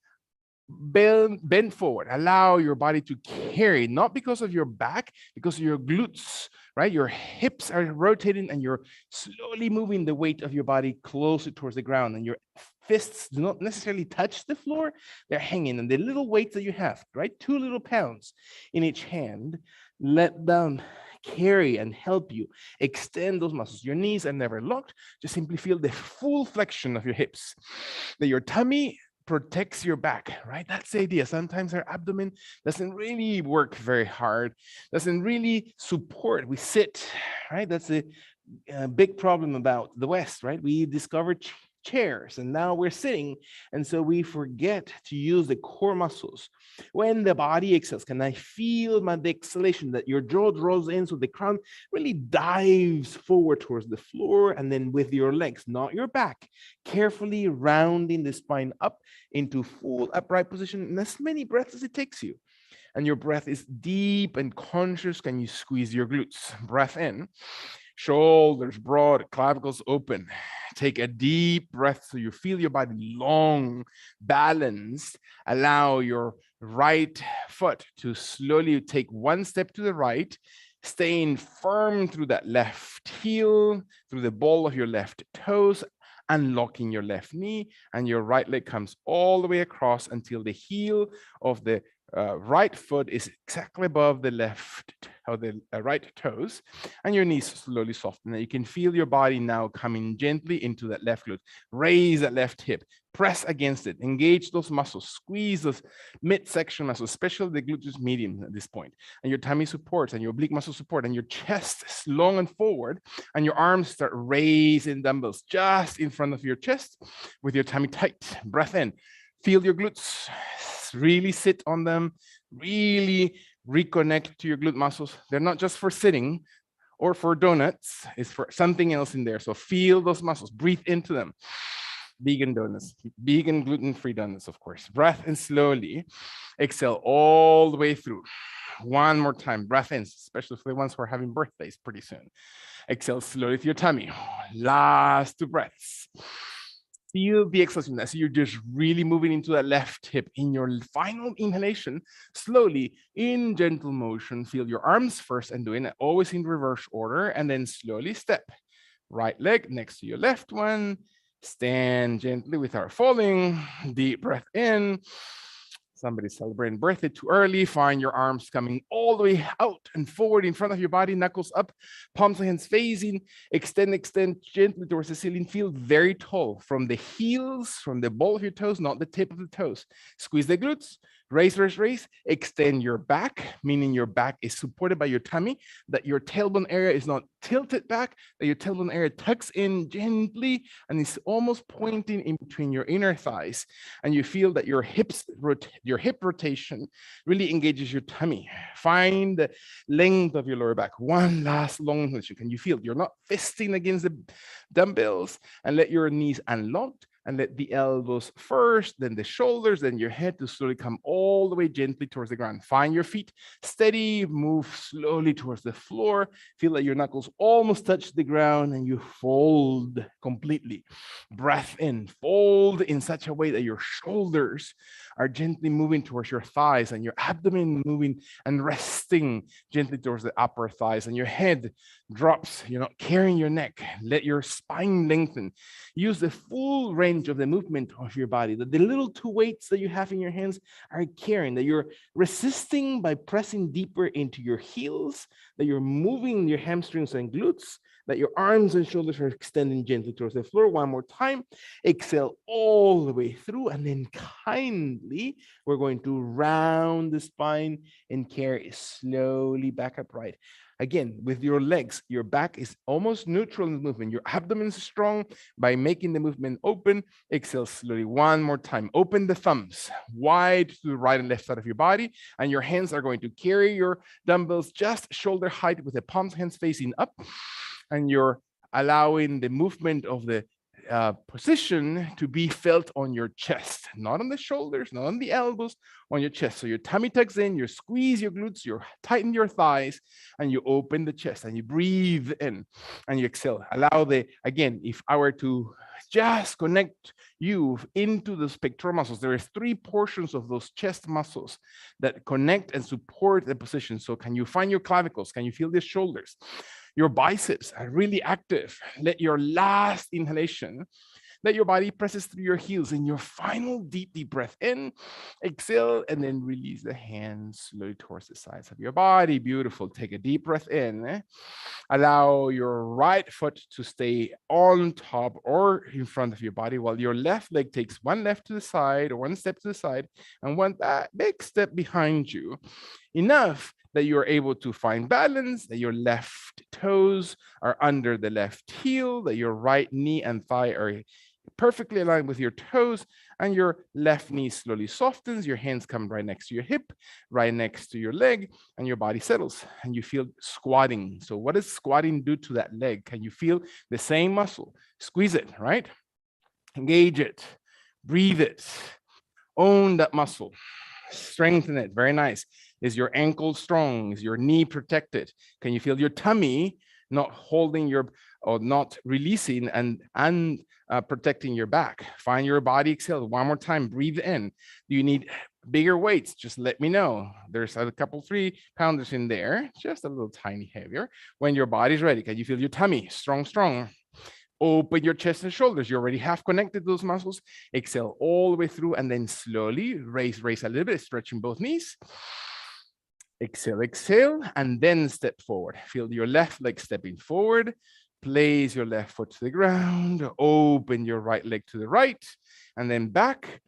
Bend forward. Allow your body to carry, not because of your back, because of your glutes, right? Your hips are rotating and you're slowly moving the weight of your body closer towards the ground, and your fists do not necessarily touch the floor. They're hanging, and the little weights that you have, right? 2 little pounds in each hand, let them carry and help you extend those muscles. Your knees are never locked. Just simply feel the full flexion of your hips, that your tummy protects your back, right? That's the idea. Sometimes our abdomen doesn't really work very hard, doesn't really support. We sit, right? That's a big problem about the West, right? We discovered chairs and now we're sitting, and so we forget to use the core muscles. When the body exhales, can I feel the exhalation, that your jaw draws in so the crown really dives forward towards the floor, and then with your legs, not your back, carefully rounding the spine up into full upright position in as many breaths as it takes you. And your breath is deep and conscious. Can you squeeze your glutes? Breath in. Shoulders broad, clavicles open. Take a deep breath so you feel your body long, balanced. Allow your right foot to slowly take one step to the right, staying firm through that left heel, through the ball of your left toes, unlocking your left knee, and your right leg comes all the way across until the heel of the right foot is exactly above the left or the right toes, and your knees slowly soften. And you can feel your body now coming gently into that left glute. Raise that left hip, press against it, engage those muscles, squeeze those midsection muscles, especially the gluteus medium at this point. And your tummy supports, and your oblique muscle support, and your chest is long and forward, and your arms start raising dumbbells just in front of your chest with your tummy tight. Breath in. Feel your glutes, really sit on them, really reconnect to your glute muscles. They're not just for sitting or for donuts, it's for something else in there. So feel those muscles, breathe into them. Vegan donuts, vegan gluten-free donuts, of course. Breath in slowly, exhale all the way through. One more time, breath in, especially for the ones who are having birthdays pretty soon. Exhale slowly through your tummy. Last 2 breaths. Feel the exhalation. So you're just really moving into that left hip. In your final inhalation, slowly, in gentle motion, feel your arms first and doing it always in reverse order, and then slowly step. Right leg next to your left one. Stand gently without falling. Deep breath in. Somebody's celebrating birthday too early. Find your arms coming all the way out and forward in front of your body, knuckles up, palms and hands facing. Extend gently towards the ceiling. Feel very tall from the heels, from the ball of your toes, not the tip of the toes. Squeeze the glutes. Raise, raise, raise. Extend your back, meaning your back is supported by your tummy, that your tailbone area is not tilted back, that your tailbone area tucks in gently and is almost pointing in between your inner thighs. And you feel that your hip rotation really engages your tummy. Find the length of your lower back. One last long inhalation. Can you feel you're not fisting against the dumbbells? And let your knees unlock, and let the elbows first, then the shoulders, then your head to slowly come all the way gently towards the ground. Find your feet steady, move slowly towards the floor. Feel that your knuckles almost touch the ground, and you fold completely. Breath in, fold in such a way that your shoulders are gently moving towards your thighs, and your abdomen moving and resting gently towards the upper thighs, and your head drops. You're not carrying your neck. Let your spine lengthen. Use the full range mind of the movement of your body, that the little two weights that you have in your hands are carrying, that you're resisting by pressing deeper into your heels, that you're moving your hamstrings and glutes, that your arms and shoulders are extending gently towards the floor. One more time. Exhale all the way through, and then kindly, we're going to round the spine and carry slowly back upright. Again, with your legs, your back is almost neutral in the movement. Your abdomen is strong by making the movement open. Exhale slowly. One more time. Open the thumbs wide to the right and left side of your body, and your hands are going to carry your dumbbells just shoulder height with the palms hands facing up, and you're allowing the movement of the position to be felt on your chest, not on the shoulders, not on the elbows, on your chest. So your tummy tucks in, you squeeze your glutes, you tighten your thighs, and you open the chest, and you breathe in, and you exhale. Allow again, if I were to just connect you into the pectoral muscles, there are 3 portions of those chest muscles that connect and support the position. So can you find your clavicles? Can you feel the shoulders? Your biceps are really active. Let your last inhalation, let your body presses through your heels. In your final deep breath in, exhale, and then release the hands slowly towards the sides of your body. Beautiful. Take a deep breath in. Allow your right foot to stay on top or in front of your body, while your left leg takes one left to the side or one step to the side and one big step behind you. Enough that you're able to find balance, that your left toes are under the left heel, that your right knee and thigh are perfectly aligned with your toes, and your left knee slowly softens. Your hands come right next to your hip, right next to your leg, and your body settles, and you feel squatting. So what does squatting do to that leg? Can you feel the same muscle? Squeeze it, right? Engage it, breathe it, own that muscle, strengthen it. Very nice. Is your ankle strong? Is your knee protected? Can you feel your tummy not holding your, or not releasing and protecting your back? Find your body. Exhale one more time. Breathe in. Do you need bigger weights? Just let me know. There's a couple 3-pounders in there, just a little tiny heavier. When your body's ready, can you feel your tummy strong? Open your chest and shoulders. You already have connected those muscles. Exhale all the way through, and then slowly raise a little bit, stretching both knees. Exhale, and then step forward. Feel your left leg stepping forward. Place your left foot to the ground. Open your right leg to the right, and then back.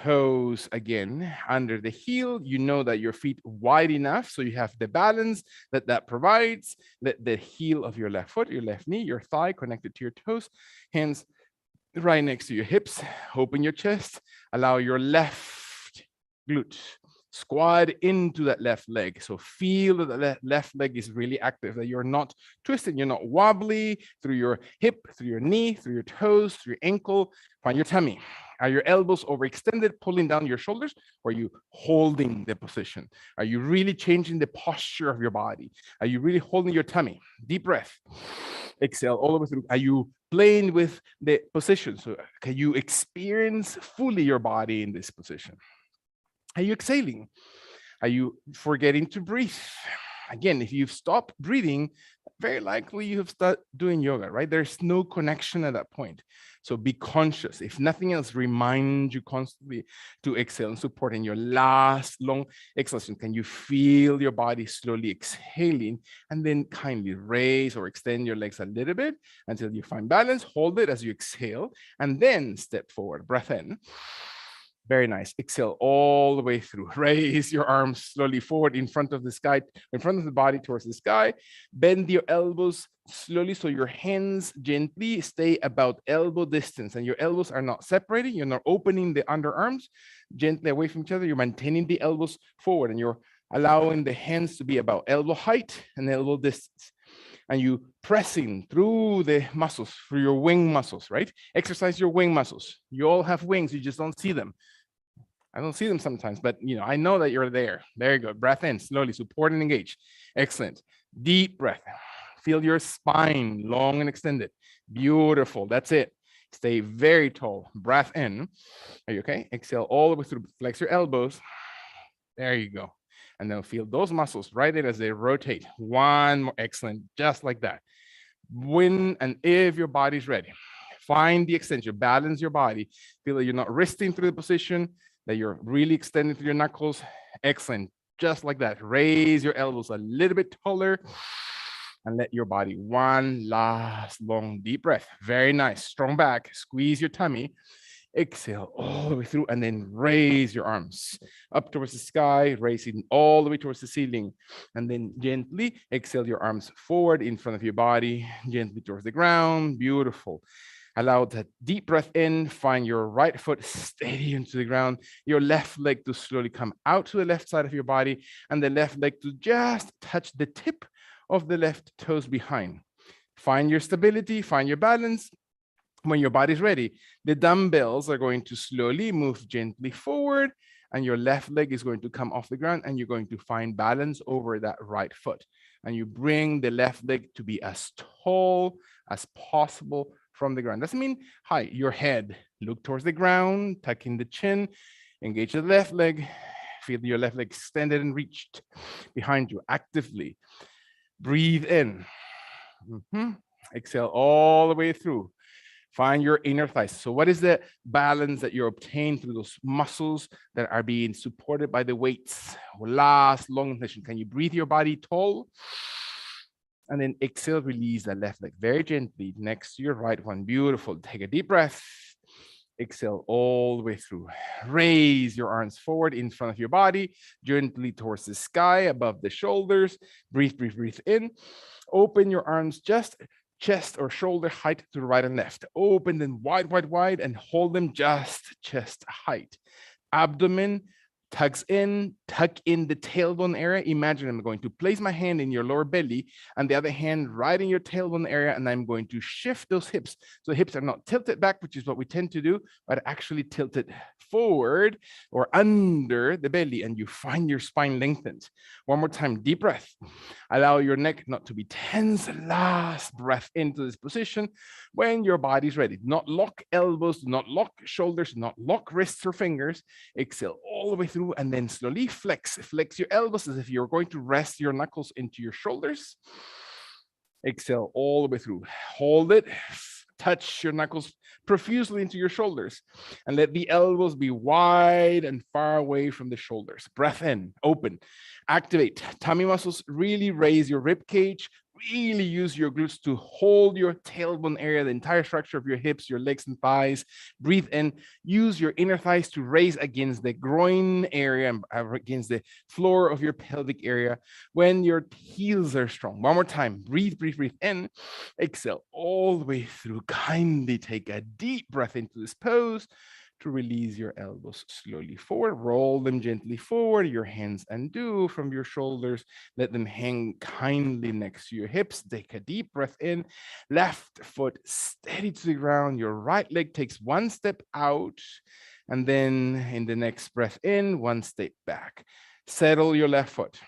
Toes again under the heel. You know that your feet wide enough, so you have the balance that provides. Let the heel of your left foot, your left knee, your thigh connected to your toes. Hands right next to your hips. Open your chest. Allow your left glute squat into that left leg. So feel that the left leg is really active, that you're not twisted, you're not wobbly through your hip, through your knee, through your toes, through your ankle. Find your tummy. Are your elbows overextended, pulling down your shoulders, or are you holding the position? Are you really changing the posture of your body? Are you really holding your tummy? Deep breath. Exhale all the way through. Are you playing with the position? So can you experience fully your body in this position? Are you exhaling? Are you forgetting to breathe? Again, if you've stopped breathing, very likely you have started doing yoga, right? There's no connection at that point. So be conscious. If nothing else, remind you constantly to exhale and support in your last long exhalation. Can you feel your body slowly exhaling, and then kindly raise or extend your legs a little bit until you find balance. Hold it as you exhale, and then step forward. Breath in. Very nice. Exhale all the way through. Raise your arms slowly forward in front of the sky, in front of the body towards the sky. Bend your elbows slowly so your hands gently stay about elbow distance, and your elbows are not separating. You're not opening the underarms gently away from each other. You're maintaining the elbows forward, and you're allowing the hands to be about elbow height and elbow distance. And you pressing through the muscles, through your wing muscles, right? Exercise your wing muscles. You all have wings, you just don't see them. I don't see them sometimes, but I know that you're there. There you go. Breath in, slowly, support and engage. Excellent. Deep breath. Feel your spine long and extended. Beautiful. That's it. Stay very tall. Breath in. Are you okay? Exhale all the way through. Flex your elbows. There you go. And then feel those muscles right in as they rotate. One more. Excellent. Just like that. When and if your body's ready, Find the extension, balance your body. Feel that you're not wristing through the position, that you're really extending through your knuckles. Excellent. Just like that. Raise your elbows a little bit taller and let your body, one last long deep breath. Very nice. Strong back. Squeeze your tummy. Exhale all the way through and then raise your arms up towards the sky, raising all the way towards the ceiling. And then gently exhale your arms forward in front of your body, gently towards the ground. Beautiful. Allow that deep breath in. Find your right foot steady into the ground. Your left leg to slowly come out to the left side of your body and the left leg to just touch the tip of the left toes behind. Find your stability, find your balance. When your body's ready, the dumbbells are going to slowly move gently forward and your left leg is going to come off the ground and you're going to find balance over that right foot. And you bring the left leg to be as tall as possible from the ground. Doesn't mean high. Your head, look towards the ground, tuck in the chin, engage the left leg, feel your left leg extended and reached behind you actively. Breathe in. Exhale all the way through. Find your inner thighs. So what is the balance that you're obtaining through those muscles that are being supported by the weights? Last long inhalation. Can you breathe your body tall? And then exhale, release that left leg very gently next to your right one. Beautiful. Take a deep breath. Exhale all the way through. Raise your arms forward in front of your body, gently towards the sky, above the shoulders. Breathe, breathe, breathe in. Open your arms just chest or shoulder height to the right and left. Open them wide, wide, wide, and hold them just chest height. Abdomen tucks in, tuck in the tailbone area. Imagine I'm going to place my hand in your lower belly and the other hand right in your tailbone area, and I'm going to shift those hips. So the hips are not tilted back, which is what we tend to do, but actually tilted forward or under the belly, and you find your spine lengthened. One more time, deep breath. Allow your neck not to be tense. Last breath into this position when your body's ready. Do not lock elbows, do not lock shoulders, do not lock wrists or fingers. Exhale all the way through and then slowly flex. Flex your elbows as if you're going to rest your knuckles into your shoulders. Exhale all the way through. Hold it. Touch your knuckles profusely into your shoulders and let the elbows be wide and far away from the shoulders. Breath in, open, activate tummy muscles, really raise your rib cage, really use your glutes to hold your tailbone area, the entire structure of your hips, your legs and thighs. Breathe in, use your inner thighs to raise against the groin area and against the floor of your pelvic area when your heels are strong. One more time, breathe, breathe, breathe in, exhale all the way through. Kindly take a deep breath into this pose to release your elbows slowly forward. Roll them gently forward. Your hands undo from your shoulders. Let them hang kindly next to your hips. Take a deep breath in. Left foot steady to the ground. Your right leg takes one step out. And then in the next breath in, one step back. Settle your left foot.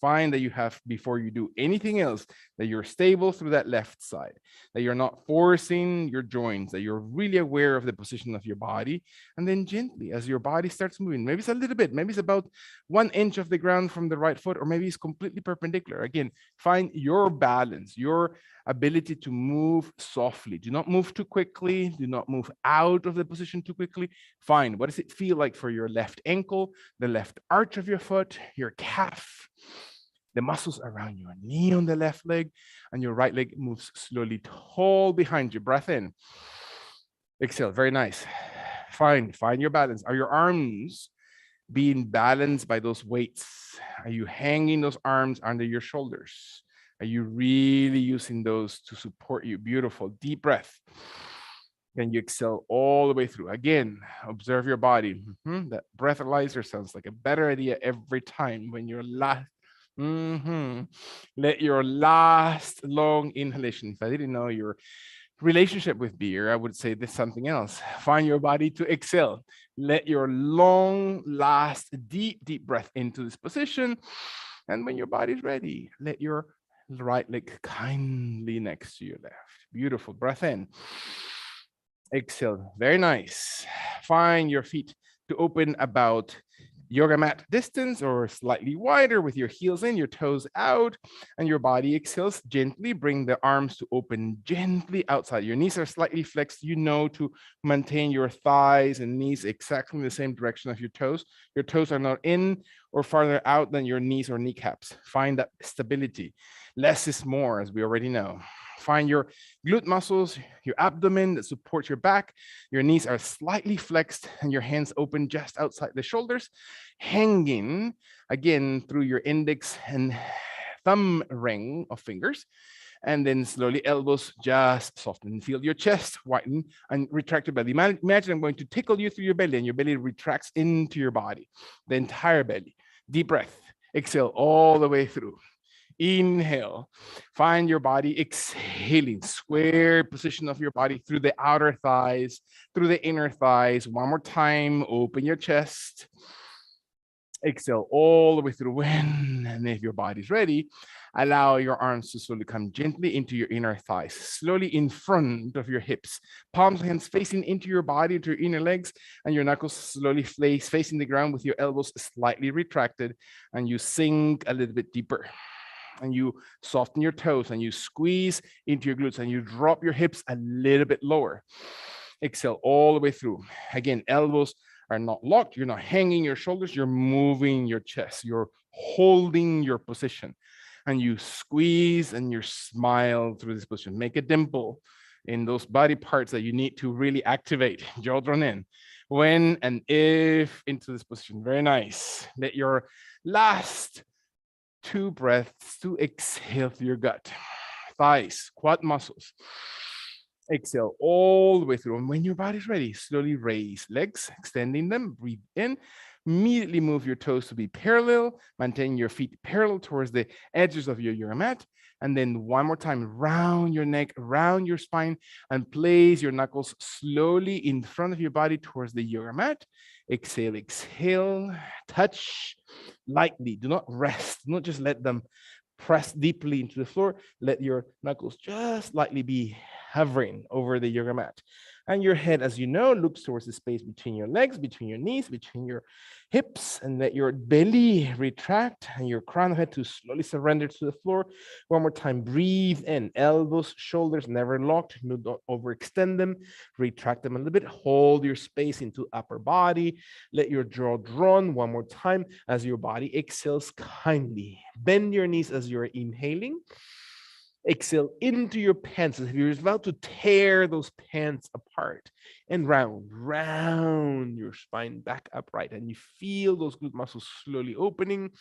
Find that you have, before you do anything else, that you're stable through that left side, that you're not forcing your joints, that you're really aware of the position of your body. And then gently, as your body starts moving, maybe it's a little bit, maybe it's about 1 inch of the ground from the right foot, or maybe it's completely perpendicular. Again, find your balance, your ability to move softly. Do not move too quickly. Do not move out of the position too quickly. Find, what does it feel like for your left ankle, the left arch of your foot, your calf, the muscles around your knee on the left leg, and your right leg moves slowly tall behind you. Breath in. Exhale. Very nice. Find your balance. Are your arms being balanced by those weights? Are you hanging those arms under your shoulders? Are you really using those to support you? Beautiful. Deep breath. Then you exhale all the way through. Again, observe your body. That breathalyzer sounds like a better idea every time when you're let your last long inhalation. If I didn't know your relationship with beer, I would say this something else. Find your body to exhale. Let your long last deep breath into this position. And when your body's ready, let your right leg kindly next to your left. Beautiful. Breath in. Exhale. Very nice. Find your feet to open about yoga mat distance or slightly wider with your heels in, your toes out, and your body exhales gently. Bring the arms to open gently outside. Your knees are slightly flexed, to maintain your thighs and knees exactly in the same direction of your toes. Your toes are not in or farther out than your knees or kneecaps. Find that stability. Less is more, as we already know. Find your glute muscles, your abdomen that supports your back. Your knees are slightly flexed and your hands open just outside the shoulders, hanging again through your index and thumb ring of fingers. And then slowly elbows just soften. Feel your chest widen and retract your belly. Imagine I'm going to tickle you through your belly and your belly retracts into your body, the entire belly. Deep breath. Exhale all the way through. Inhale, find your body exhaling, square position of your body through the outer thighs, through the inner thighs. One more time, open your chest. Exhale all the way through. And if your body's ready, allow your arms to slowly come gently into your inner thighs, slowly in front of your hips. Palms, hands facing into your body, into your inner legs, and your knuckles slowly facing the ground with your elbows slightly retracted, and you sink a little bit deeper. And you soften your toes and you squeeze into your glutes and you drop your hips a little bit lower. Exhale all the way through. Again, elbows are not locked. You're not hanging your shoulders. You're moving your chest. You're holding your position. And you squeeze and you smile through this position. Make a dimple in those body parts that you need to really activate. Jaw drawn in. When and if into this position. Very nice. Let your last 2 breaths to exhale through your gut, thighs, quad muscles. Exhale all the way through. And when your body's ready, slowly raise legs, extending them, breathe in. Immediately move your toes to be parallel, maintain your feet parallel towards the edges of your yoga mat. And then one more time, round your neck, round your spine, and place your knuckles slowly in front of your body towards the yoga mat. Exhale, exhale, touch lightly. Do not rest. Do not just let them press deeply into the floor. Let your knuckles just lightly be hovering over the yoga mat. And your head, as you know, looks towards the space between your legs, between your knees, between your hips, and let your belly retract and your crown of head to slowly surrender to the floor. One more time, breathe in. Elbows, shoulders never locked. Do not overextend them. Retract them a little bit. Hold your space into upper body. Let your jaw drawn. One more time as your body exhales kindly. Bend your knees as you're inhaling. Exhale into your pants as if you're about to tear those pants apart, and round your spine back upright, and you feel those glute muscles slowly opening.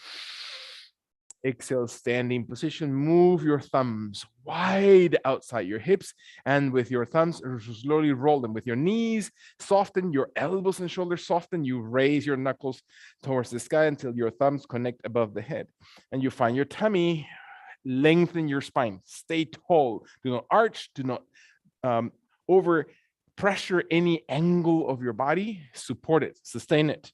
Exhale, standing position. Move your thumbs wide outside your hips, and with your thumbs, slowly roll them. With your knees, soften your elbows and shoulders, soften. You raise your knuckles towards the sky until your thumbs connect above the head, and you find your tummy. Lengthen your spine. Stay tall. Do not arch. Do not over pressure any angle of your body. Support it. Sustain it.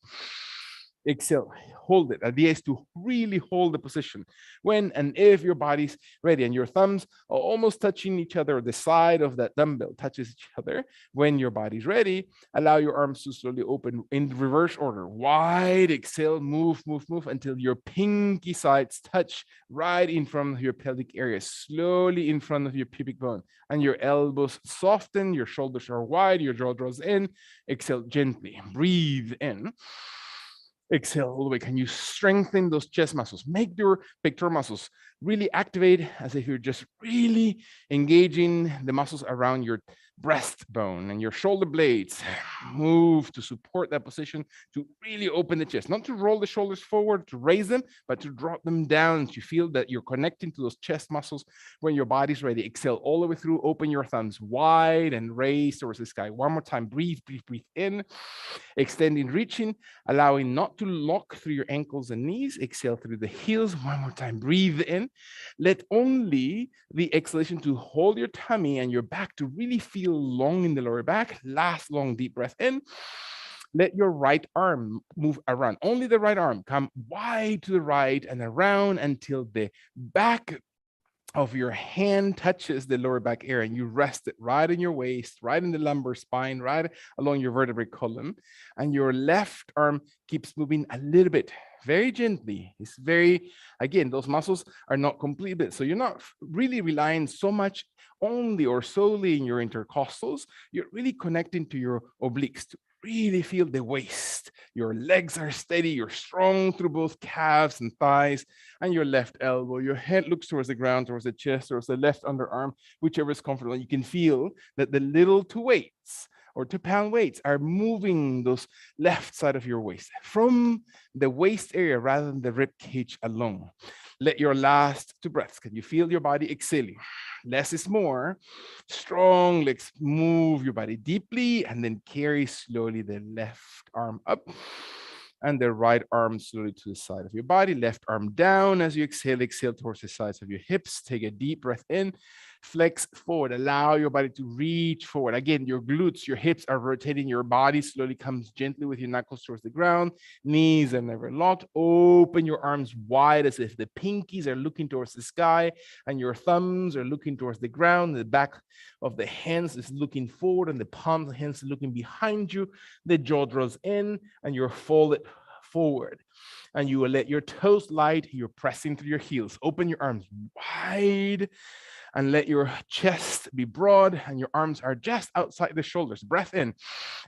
Exhale, hold it. The idea is to really hold the position when and if your body's ready and your thumbs are almost touching each other, or the side of that dumbbell touches each other. When your body's ready, allow your arms to slowly open in reverse order. Wide, exhale, move until your pinky sides touch right in front of your pelvic area, slowly in front of your pubic bone, and your elbows soften, your shoulders are wide, your jaw draws in. Exhale gently, breathe in. Exhale all the way. Can you strengthen those chest muscles? Make your pectoral muscles really activate as if you're just really engaging the muscles around your breastbone, and your shoulder blades move to support that position, to really open the chest, not to roll the shoulders forward to raise them, but to drop them down, to feel that you're connecting to those chest muscles when your body's ready. Exhale all the way through. Open your thumbs wide and raise towards the sky. One more time. Breathe in. Extending, reaching, allowing not to lock through your ankles and knees. Exhale through the heels. One more time. Breathe in. Let only the exhalation to hold your tummy and your back to really feel long in the lower back. Last long deep breath in. Let your right arm move around. Only the right arm. Come wide to the right and around until the back of your hand touches the lower back area, and you rest it right in your waist, right in the lumbar spine, right along your vertebrae column, and your left arm keeps moving a little bit, very gently. It's very, again, those muscles are not completely, so you're not really relying so much only or solely in your intercostals. You're really connecting to your obliques to really feel the waist. Your legs are steady, you're strong through both calves and thighs, and your left elbow. Your head looks towards the ground, towards the chest, towards the left underarm, whichever is comfortable. You can feel that the little two weights or 2-pound weights are moving those left side of your waist from the waist area rather than the rib cage alone. Let your last 2 breaths. Can you feel your body exhaling? Less is more. Strong legs, move your body deeply, and then carry slowly the left arm up and the right arm slowly to the side of your body. Left arm down as you exhale. Exhale towards the sides of your hips. Take a deep breath in. Flex forward. Allow your body to reach forward. Again, your glutes, your hips are rotating. Your body slowly comes gently with your knuckles towards the ground. Knees are never locked. Open your arms wide as if the pinkies are looking towards the sky and your thumbs are looking towards the ground. The back of the hands is looking forward and the palms of the hands are looking behind you. The jaw draws in and you're folded forward. And you will let your toes light. You're pressing through your heels. Open your arms wide and let your chest be broad and your arms are just outside the shoulders. Breath in,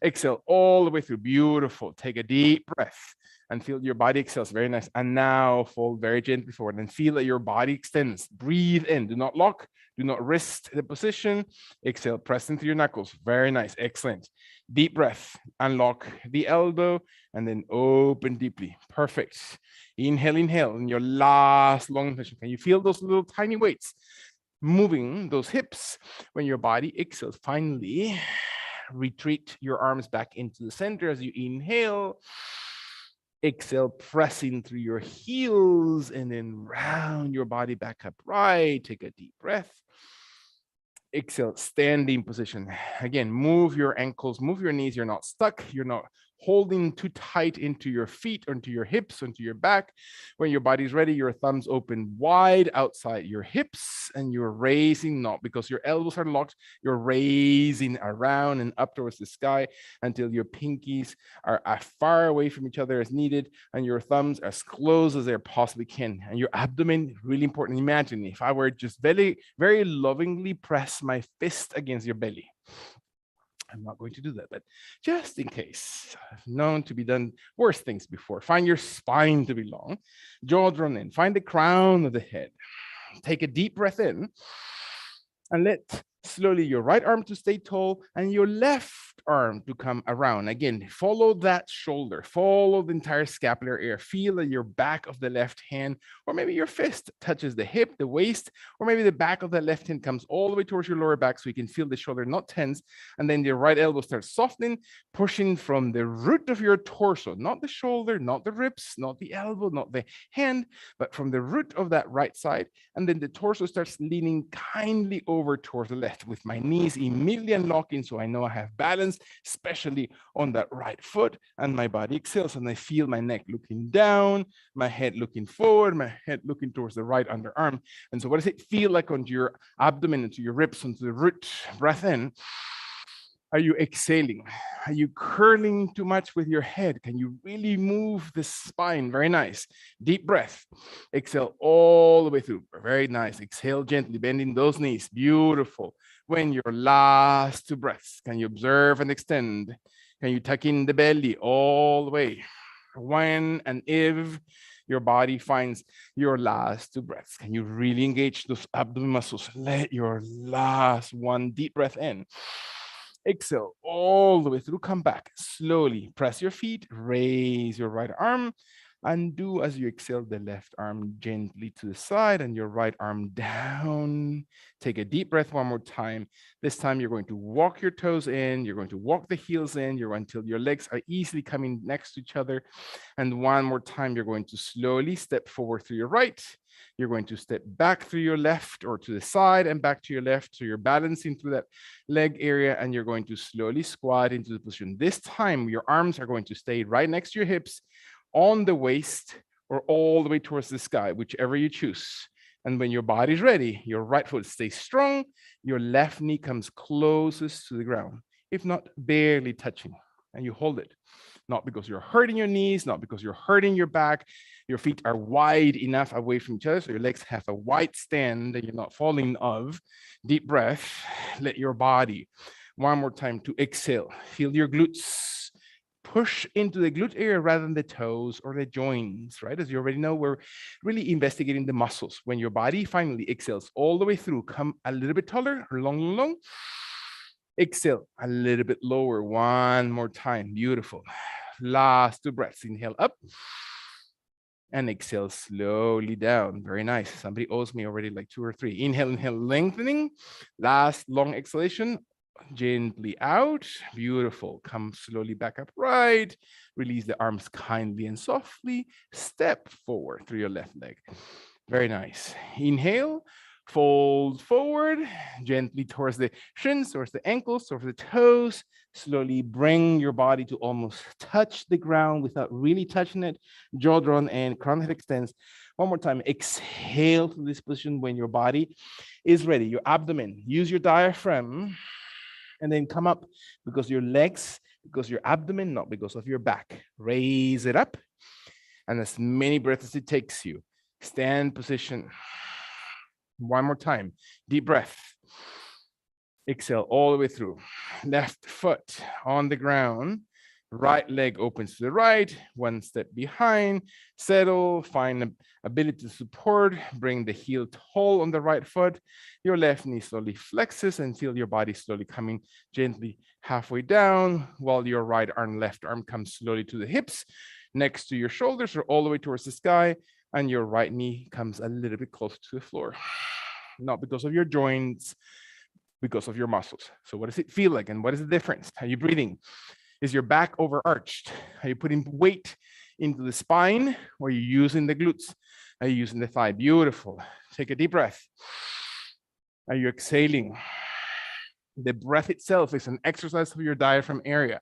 exhale all the way through. Beautiful. Take a deep breath and feel your body exhales. Very nice. And now fold very gently forward and feel that your body extends. Breathe in. Do not lock. Do not wrist the position. Exhale, press into your knuckles. Very nice. Excellent. Deep breath. Unlock the elbow and then open deeply. Perfect. Inhale, inhale. In your last long session, can you feel those little tiny weights moving those hips when your body exhales? Finally, retreat your arms back into the center as you inhale. Exhale, pressing through your heels and then round your body back upright. Take a deep breath. Exhale, standing position. Again, move your ankles, move your knees. You're not stuck. You're not holding too tight into your feet, or into your hips, or into your back. When your body's ready, your thumbs open wide outside your hips and you're raising, not because your elbows are locked, you're raising around and up towards the sky until your pinkies are as far away from each other as needed and your thumbs as close as they possibly can. And your abdomen, really important. Imagine if I were just very, very lovingly press my fist against your belly. I'm not going to do that, but just in case, I've known to be done worse things before. Find your spine to be long, jaw drawn in, find the crown of the head. Take a deep breath in and let slowly your right arm to stay tall and your left arm to come around. Again, follow that shoulder, follow the entire scapular area. Feel that your back of the left hand, or maybe your fist touches the hip, the waist, or maybe the back of the left hand comes all the way towards your lower back so you can feel the shoulder not tense. And then your right elbow starts softening, pushing from the root of your torso, not the shoulder, not the ribs, not the elbow, not the hand, but from the root of that right side. And then the torso starts leaning kindly over towards the left with my knees immediately unlocking so I know I have balance, especially on that right foot, and my body exhales and I feel my neck looking down, my head looking forward, my head looking towards the right underarm. And so what does it feel like onto your abdomen, into your ribs, onto the root? Breath in. Are you exhaling? Are you curling too much with your head? Can you really move the spine? Very nice. Deep breath. Exhale all the way through. Very nice. Exhale gently, bending those knees. Beautiful. When your last 2 breaths, can you observe and extend? Can you tuck in the belly all the way? When and if your body finds your last 2 breaths, can you really engage those abdomen muscles? Let your last 1 deep breath in. Exhale all the way through. Come back slowly. Press your feet. Raise your right arm. And do as you exhale the left arm gently to the side and your right arm down. Take a deep breath 1 more time. This time you're going to walk your toes in. You're going to walk the heels in until your legs are easily coming next to each other. And 1 more time, you're going to slowly step forward through your right. You're going to step back through your left or to the side and back to your left. So you're balancing through that leg area and you're going to slowly squat into the position. This time, your arms are going to stay right next to your hips, on the waist, or all the way towards the sky, whichever you choose. And when your body's ready, your right foot stays strong, your left knee comes closest to the ground, if not barely touching, and you hold it. Not because you're hurting your knees, not because you're hurting your back. Your feet are wide enough away from each other, so your legs have a wide stand that you're not falling of. Deep breath, let your body, one more time to exhale. Feel your glutes. Push into the glute area rather than the toes or the joints, right? As you already know, we're really investigating the muscles. When your body finally exhales all the way through, come a little bit taller, long. Exhale a little bit lower, one more time, beautiful. Last 2 breaths, inhale up and exhale slowly down. Very nice. Somebody owes me already like 2 or 3. Inhale, lengthening. Last long exhalation, gently out. Beautiful. Come slowly back upright. Release the arms kindly and softly. Step forward through your left leg. Very nice. Inhale, fold forward, gently towards the shins, towards the ankles, towards the toes. Slowly bring your body to almost touch the ground without really touching it. Jaw drawn and crown head extends. One more time. Exhale to this position when your body is ready. Your abdomen. Use your diaphragm. And then come up because your legs, because your abdomen, not because of your back. Raise it up. And as many breaths as it takes you. Stand position. One more time. Deep breath. Exhale all the way through. Left foot on the ground. Right leg opens to the right. One step behind. Settle. Find ability to support. Bring the heel tall on the right foot. Your left knee slowly flexes and feel your body slowly coming gently halfway down while your right arm, left arm comes slowly to the hips, next to your shoulders or all the way towards the sky. And your right knee comes a little bit closer to the floor. Not because of your joints, because of your muscles. So what does it feel like? And what is the difference? Are you breathing? Is your back overarched? Are you putting weight into the spine or are you using the glutes? Are you using the thigh? Beautiful. Take a deep breath. Are you exhaling? The breath itself is an exercise of your diaphragm area.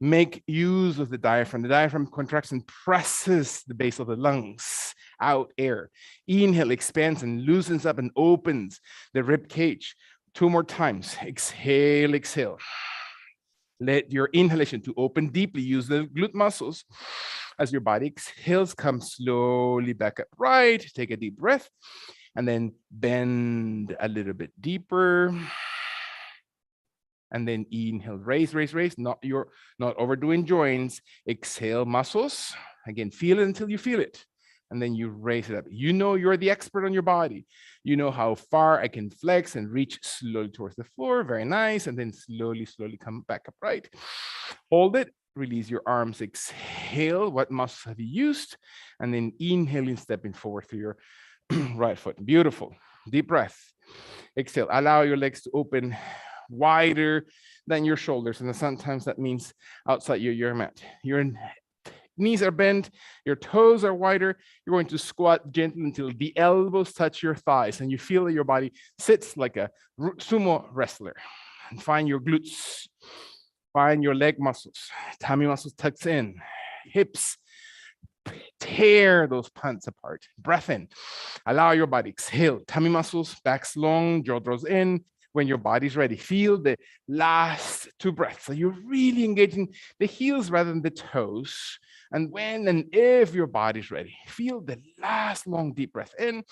Make use of the diaphragm. The diaphragm contracts and presses the base of the lungs. Out air. Inhale, expands and loosens up and opens the rib cage. 2 more times. Exhale, exhale. Let your inhalation to open deeply. Use the glute muscles. As your body exhales, come slowly back upright. Take a deep breath and then bend a little bit deeper. And then inhale, raise, not overdoing joints. Exhale, muscles. Again, feel it until you feel it. And then you raise it up. You know you're the expert on your body. You know how far I can flex and reach slowly towards the floor. Very nice. And then slowly come back upright. Hold it. Release your arms. Exhale. What muscles have you used? And then inhaling, stepping forward through your right foot. Beautiful. Deep breath. Exhale. Allow your legs to open wider than your shoulders. And sometimes that means outside your mat. Your knees are bent, your toes are wider. You're going to squat gently until the elbows touch your thighs and you feel that your body sits like a sumo wrestler. And find your glutes, find your leg muscles, tummy muscles tucks in, hips, tear those pants apart. Breath in, allow your body, exhale, tummy muscles, back's long, jaw draws in. When your body's ready, feel the last 2 breaths. So you're really engaging the heels rather than the toes. And when and if your body's ready, feel the last long deep breath in.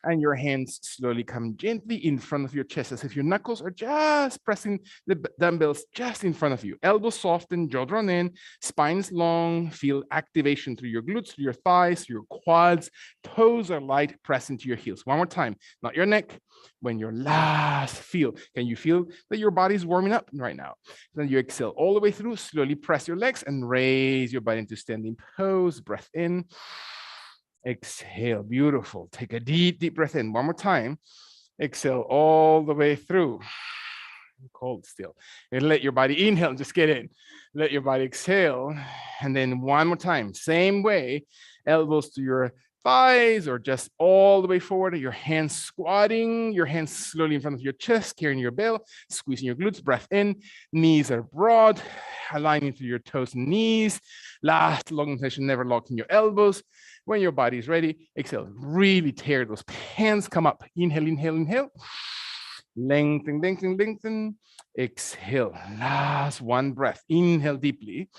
And your hands slowly come gently in front of your chest as if your knuckles are just pressing the dumbbells just in front of you. Elbows soften, jaw drawn in, spine's long. Feel activation through your glutes, through your thighs, through your quads. Toes are light, press into your heels. One more time, not your neck. When your last feel, can you feel that your body's warming up right now? Then you exhale all the way through, slowly press your legs and raise your body into standing pose. Breath in. Exhale, beautiful. Take a deep breath in. One more time. Exhale all the way through. I'm cold still. And let your body inhale, just get in. Let your body exhale. And then one more time, same way, elbows to your thighs or just all the way forward. Your hands squatting, your hands slowly in front of your chest, carrying your bell, squeezing your glutes, breath in. Knees are broad, aligning through your toes and knees. Last long session, never locking your elbows. When your body's ready, exhale, really tear those hands, come up. Inhale, inhale, inhale. Lengthen, lengthen, lengthen. Exhale. Last one breath. Inhale deeply.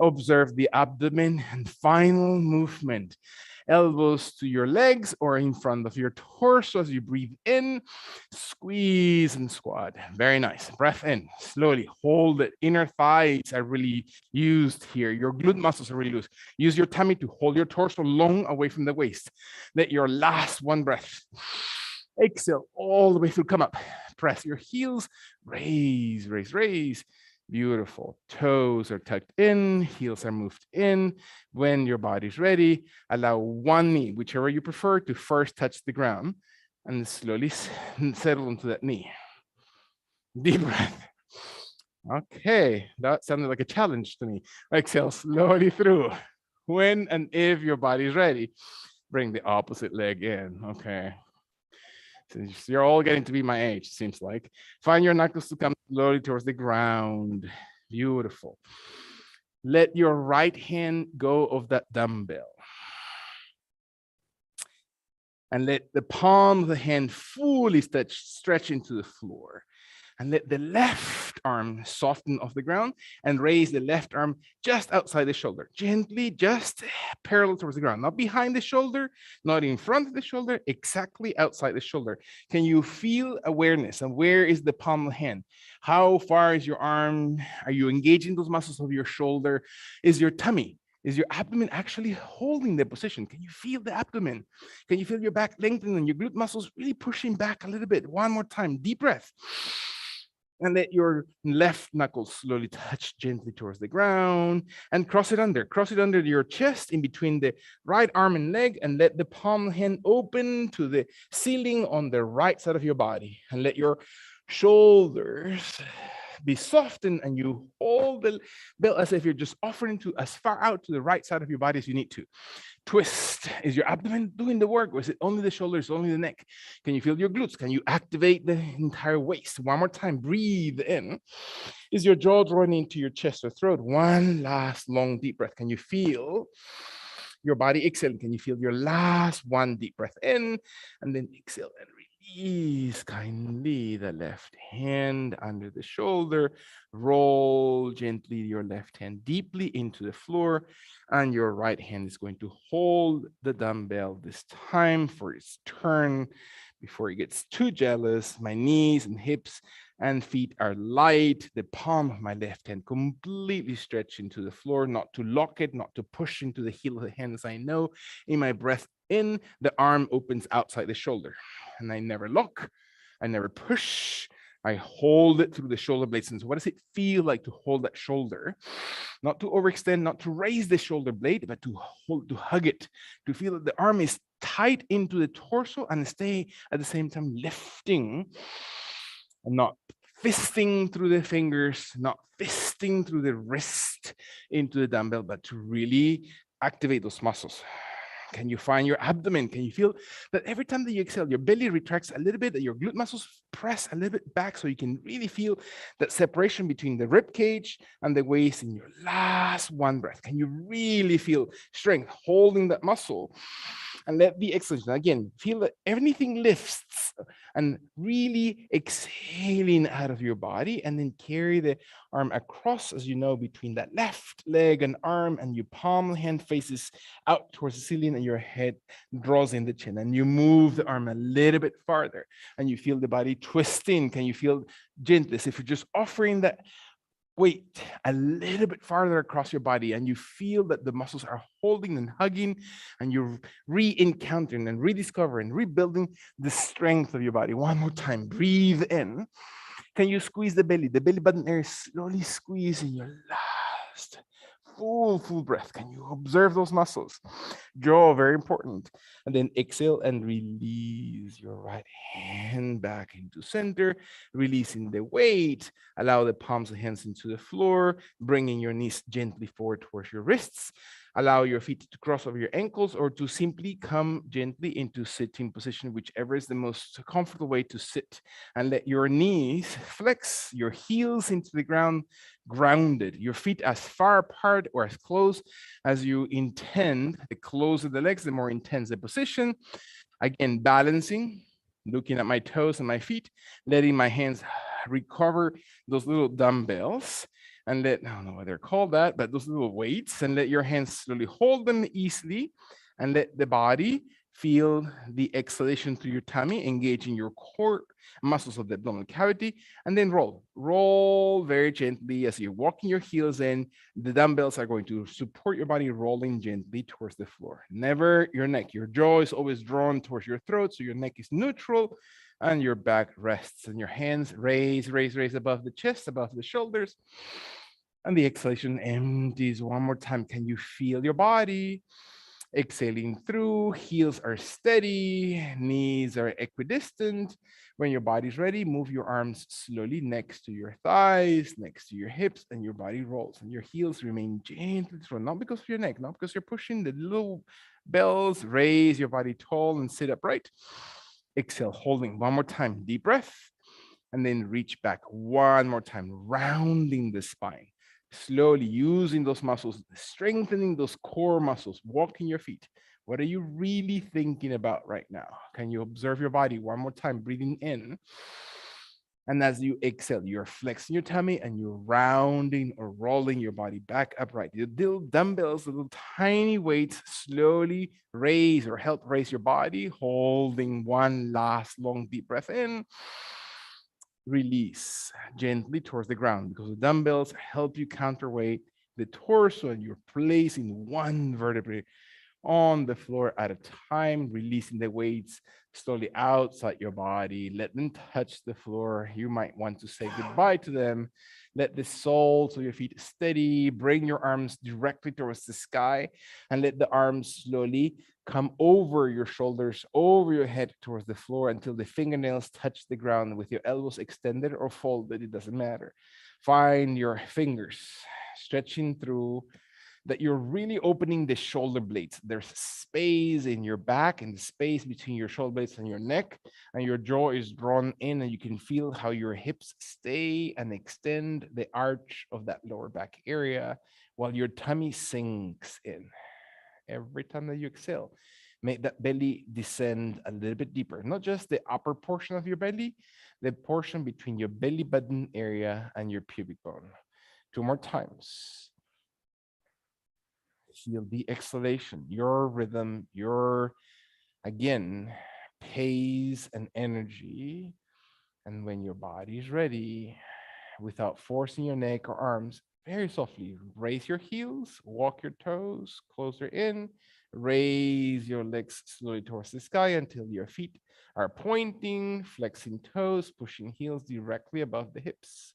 Observe the abdomen and final movement. Elbows to your legs or in front of your torso as you breathe in. Squeeze and squat. Very nice. Breath in. Slowly hold it. Inner thighs are really used here. Your glute muscles are really loose. Use your tummy to hold your torso long away from the waist. Let your last one breath. Exhale all the way through. Come up. Press your heels. Raise, raise, raise. Beautiful. Toes are tucked in. Heels are moved in. When your body's ready, allow one knee, whichever you prefer, to first touch the ground and slowly settle into that knee. Deep breath. Okay, that sounded like a challenge to me. Exhale slowly through. When and if your body's ready, bring the opposite leg in. Okay. So you're all getting to be my age, seems like. Find your knuckles to come slowly towards the ground. Beautiful. Let your right hand go of that dumbbell. And let the palm of the hand fully stretch into the floor. And let the left arm soften off the ground and raise the left arm just outside the shoulder. Gently, just parallel towards the ground. Not behind the shoulder, not in front of the shoulder, exactly outside the shoulder. Can you feel awareness? And where is the palm of the hand? How far is your arm? Are you engaging those muscles of your shoulder? Is your tummy, is your abdomen actually holding the position? Can you feel the abdomen? Can you feel your back lengthening and your glute muscles really pushing back a little bit? One more time, deep breath. And let your left knuckle slowly touch gently towards the ground and cross it under your chest in between the right arm and leg, and let the palm hand open to the ceiling on the right side of your body, and let your shoulders be softened, and you hold the belt as if you're just offering to as far out to the right side of your body as you need to. Twist. Is your abdomen doing the work, or is it only the shoulders, only the neck? Can you feel your glutes? Can you activate the entire waist? One more time, breathe in. Is your jaw drawing into your chest or throat? One last long deep breath. Can you feel your body exhaling? Can you feel your last one deep breath in, and then exhale and release kindly the left hand under the shoulder. Roll gently your left hand deeply into the floor, and your right hand is going to hold the dumbbell this time for its turn. Before it gets too jealous, my knees and hips and feet are light. The palm of my left hand completely stretched into the floor, not to lock it, not to push into the heel of the hand. As I know, in my breath in, the arm opens outside the shoulder, and I never lock, I never push. I hold it through the shoulder blades. And so what does it feel like to hold that shoulder? Not to overextend, not to raise the shoulder blade, but to hold, to hug it, to feel that the arm is tight into the torso and stay at the same time lifting, and not fisting through the fingers, not fisting through the wrist into the dumbbell, but to really activate those muscles. Can you find your abdomen? Can you feel that every time that you exhale, your belly retracts a little bit, that your glute muscles press a little bit back, so you can really feel that separation between the rib cage and the waist in your last one breath? Can you really feel strength holding that muscle? And let the exhalation, again, feel that everything lifts, and really exhaling out of your body, and then carry the arm across, as you know, between that left leg and arm, and your palm hand faces out towards the ceiling, and your head draws in the chin, and you move the arm a little bit farther, and you feel the body twisting. Can you feel gently, as if you're just offering that weight a little bit farther across your body, and you feel that the muscles are holding and hugging, and you're re-encountering and rediscovering, rebuilding the strength of your body. One more time, breathe in. Can you squeeze the belly button area, slowly squeezing your last full breath? Can you observe those muscles? Jaw, very important. And then exhale and release your right hand back into center, releasing the weight. Allow the palms of the hands into the floor, bringing your knees gently forward towards your wrists. Allow your feet to cross over your ankles or to simply come gently into sitting position, whichever is the most comfortable way to sit. And let your knees flex, your heels into the ground, grounded. Your feet as far apart or as close as you intend. The closer the legs, the more intense the position. Again, balancing, looking at my toes and my feet, letting my hands recover those little dumbbells and I don't know what they're called that, but those little weights, and let your hands slowly hold them easily and let the body feel the exhalation through your tummy, engaging your core muscles of the abdominal cavity, and then roll. Roll very gently as you're walking your heels in. The dumbbells are going to support your body rolling gently towards the floor. Never your neck. Your jaw is always drawn towards your throat, so your neck is neutral and your back rests, and your hands raise above the chest, above the shoulders. And the exhalation empties one more time. Can you feel your body? Exhaling through, heels are steady, knees are equidistant. When your body's ready, move your arms slowly next to your thighs, next to your hips, and your body rolls. And your heels remain gently thrown, not because of your neck, not because you're pushing the little bells. Raise your body tall and sit upright. Exhale, holding one more time, deep breath, and then reach back one more time, rounding the spine. Slowly using those muscles, strengthening those core muscles, walking your feet. What are you really thinking about right now? Can you observe your body one more time, breathing in? And as you exhale, you're flexing your tummy and you're rounding or rolling your body back upright. The little dumbbells, the little tiny weights slowly raise or help raise your body, holding one last long deep breath in. Release gently towards the ground because the dumbbells help you counterweight the torso and you're placing one vertebrae on the floor at a time, releasing the weights slowly outside your body. Let them touch the floor. You might want to say goodbye to them. Let the soles of your feet steady. Bring your arms directly towards the sky and let the arms slowly come over your shoulders, over your head towards the floor until the fingernails touch the ground with your elbows extended or folded. It doesn't matter. Find your fingers stretching through that you're really opening the shoulder blades. There's space in your back and space between your shoulder blades and your neck, and your jaw is drawn in, and you can feel how your hips stay and extend the arch of that lower back area while your tummy sinks in. Every time that you exhale, make that belly descend a little bit deeper, not just the upper portion of your belly, the portion between your belly button area and your pubic bone. 2 more times. Feel the exhalation, your rhythm, your, again, pace and energy. And when your body is ready, without forcing your neck or arms, very softly raise your heels, walk your toes closer in, raise your legs slowly towards the sky until your feet are pointing, flexing toes, pushing heels directly above the hips.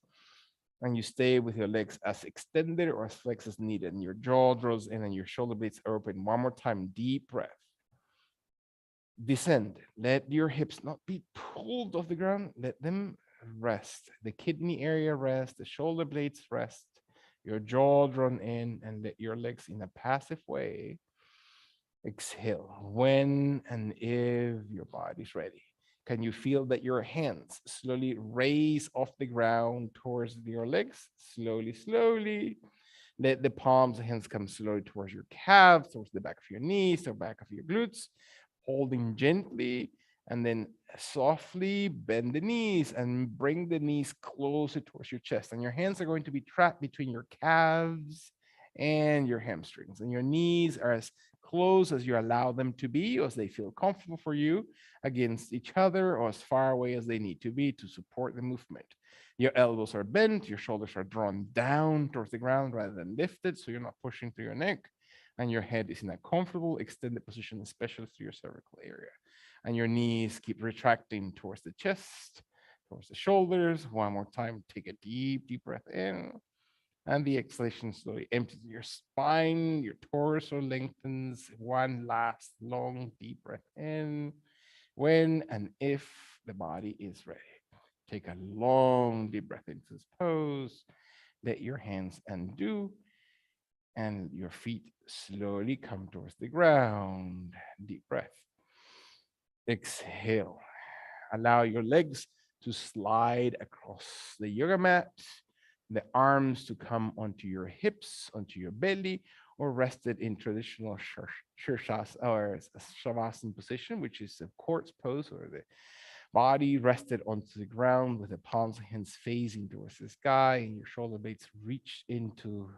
And you stay with your legs as extended or as flexed as needed. And your jaw draws in and your shoulder blades are open. One more time, deep breath. Descend. Let your hips not be pulled off the ground. Let them rest. The kidney area rest, the shoulder blades rest, your jaw drawn in, and let your legs in a passive way exhale when and if your body's ready. Can you feel that your hands slowly raise off the ground towards your legs? Slowly, slowly. Let the palms of hands come slowly towards your calves, towards the back of your knees, or back of your glutes, holding gently, and then softly bend the knees and bring the knees closer towards your chest. And your hands are going to be trapped between your calves and your hamstrings. And your knees are as close as you allow them to be, or as they feel comfortable for you, against each other, or as far away as they need to be to support the movement. Your elbows are bent, your shoulders are drawn down towards the ground rather than lifted, so you're not pushing through your neck, and your head is in a comfortable extended position, especially through your cervical area. And your knees keep retracting towards the chest, towards the shoulders. One more time, take a deep, deep breath in. And the exhalation slowly empties your spine, your torso lengthens. One last long, deep breath in. When and if the body is ready. Take a long, deep breath into this pose. Let your hands undo and your feet slowly come towards the ground. Deep breath. Exhale. Allow your legs to slide across the yoga mat, the arms to come onto your hips, onto your belly, or rested in traditional shirshas or shavasana position, which is a corpse pose, or the body rested onto the ground with the palms of hands facing towards the sky, and your shoulder blades reach into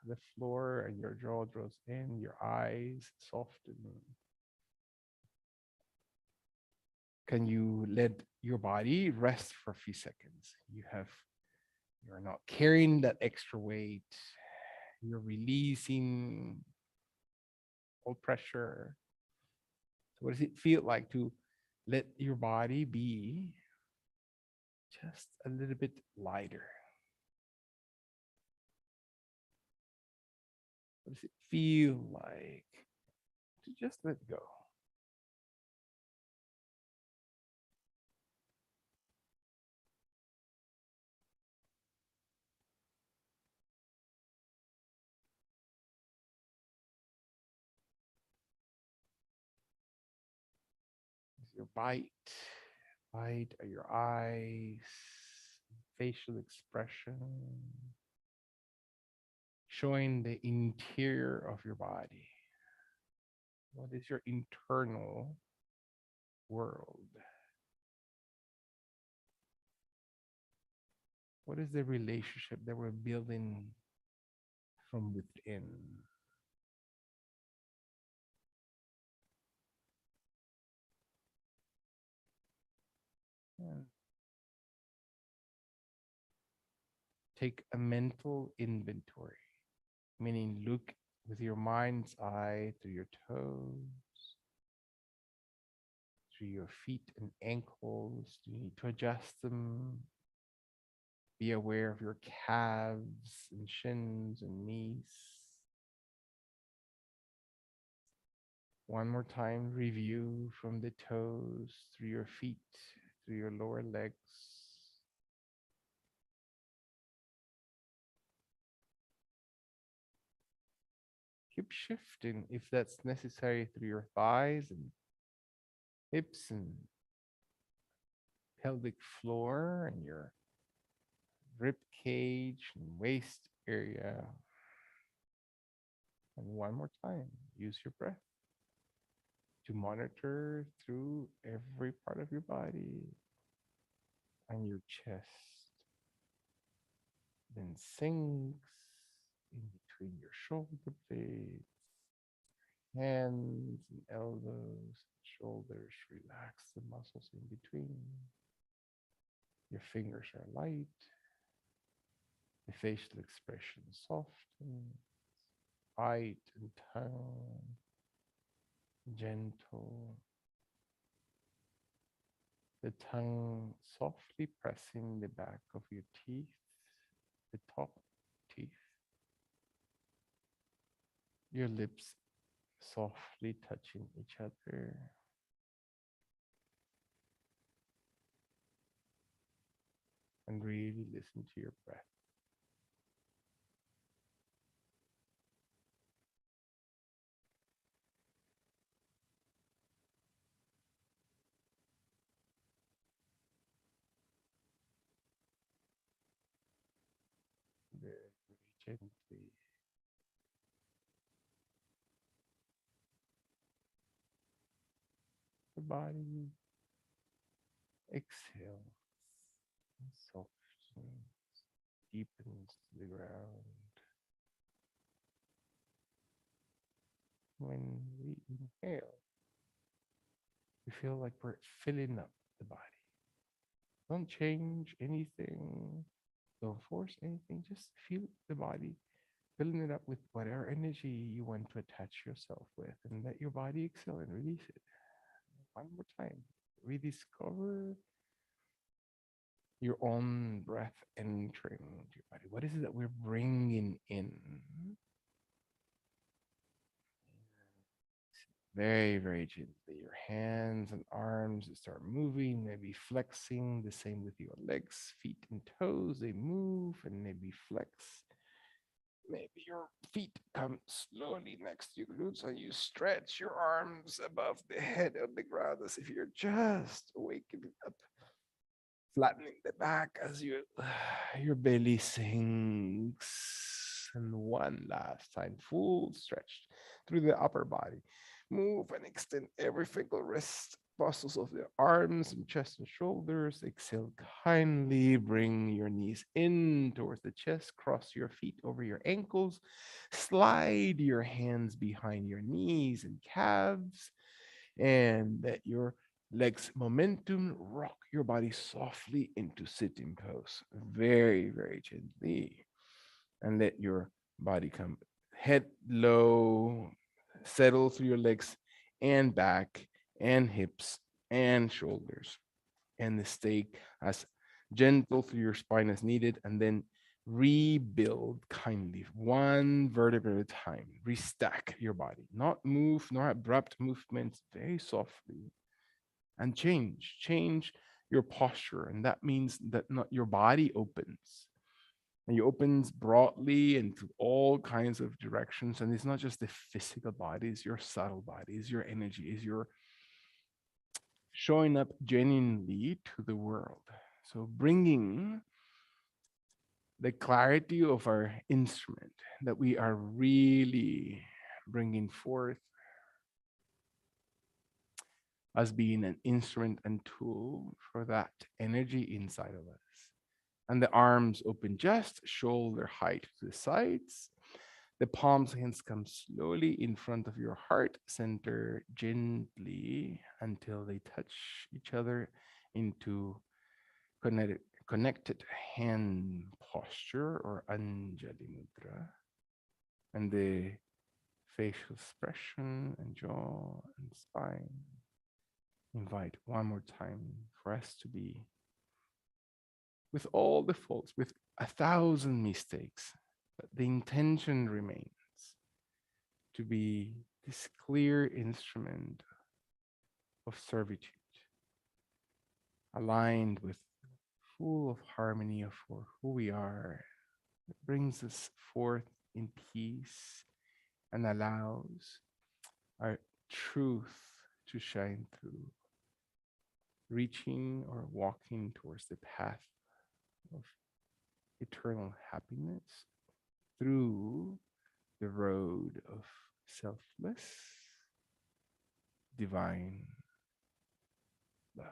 the floor, and your jaw draws in, your eyes soften. Can you let your body rest for a few seconds? You're not carrying that extra weight. You're releasing all pressure. So what does it feel like to let your body be just a little bit lighter? What does it feel like to just let go? Your bite of your eyes, facial expression, showing the interior of your body. What is your internal world? What is the relationship that we're building from within? And take a mental inventory, meaning look with your mind's eye through your toes, through your feet and ankles. Do you need to adjust them? Be aware of your calves and shins and knees. One more time, review from the toes through your feet, through your lower legs. Keep shifting if that's necessary through your thighs and hips and pelvic floor and your rib cage and waist area. And one more time, use your breath to monitor through every part of your body and your chest. Then sinks in between your shoulder blades, hands and elbows, shoulders. Relax the muscles in between. Your fingers are light. The facial expression softens. Bite and tongue gentle. The tongue softly pressing the back of your teeth, the top teeth. Your lips softly touching each other. And really listen to your breath. Very gently. The body exhales and softens, deepens to the ground. When we inhale, we feel like we're filling up the body. Don't change anything. Don't force anything. Just feel the body, filling it up with whatever energy you want to attach yourself with, and let your body exhale and release it. One more time. Rediscover your own breath entering into your body. What is it that we're bringing in? Very, very gently. Your hands and arms start moving, maybe flexing. The same with your legs, feet, and toes. They move and maybe flex. maybe your feet come slowly next to your glutes and you stretch your arms above the head of the ground as if you're just waking up, flattening the back as your belly sinks. And one last time, full stretch through the upper body. Move and extend every single wrist muscles of the arms and chest and shoulders. Exhale, kindly bring your knees in towards the chest. Cross your feet over your ankles. Slide your hands behind your knees and calves, and let your legs momentum rock your body softly into sitting pose, very, very gently. And let your body come head low, settle through your legs and back and hips and shoulders. And stay as gentle through your spine as needed. And then rebuild kindly, one vertebra at a time. Restack your body, not move, nor abrupt movements, very softly. And change your posture. And that means that not your body opens, and it opens broadly into all kinds of directions. And it's not just the physical body, it's your subtle body, it's your energy, it's your showing up genuinely to the world. So bringing the clarity of our instrument, that we are really bringing forth as being an instrument and tool for that energy inside of us. And the arms open just shoulder height to the sides. The palms, hands come slowly in front of your heart center, gently until they touch each other into connected hand posture, or Anjali Mudra. And the facial expression and jaw and spine invite one more time for us to be, with all the faults, with 1,000 mistakes, but the intention remains to be this clear instrument of servitude, aligned with, full of harmony of for who we are. It brings us forth in peace and allows our truth to shine through, reaching or walking towards the path of eternal happiness through the road of selfless, divine love.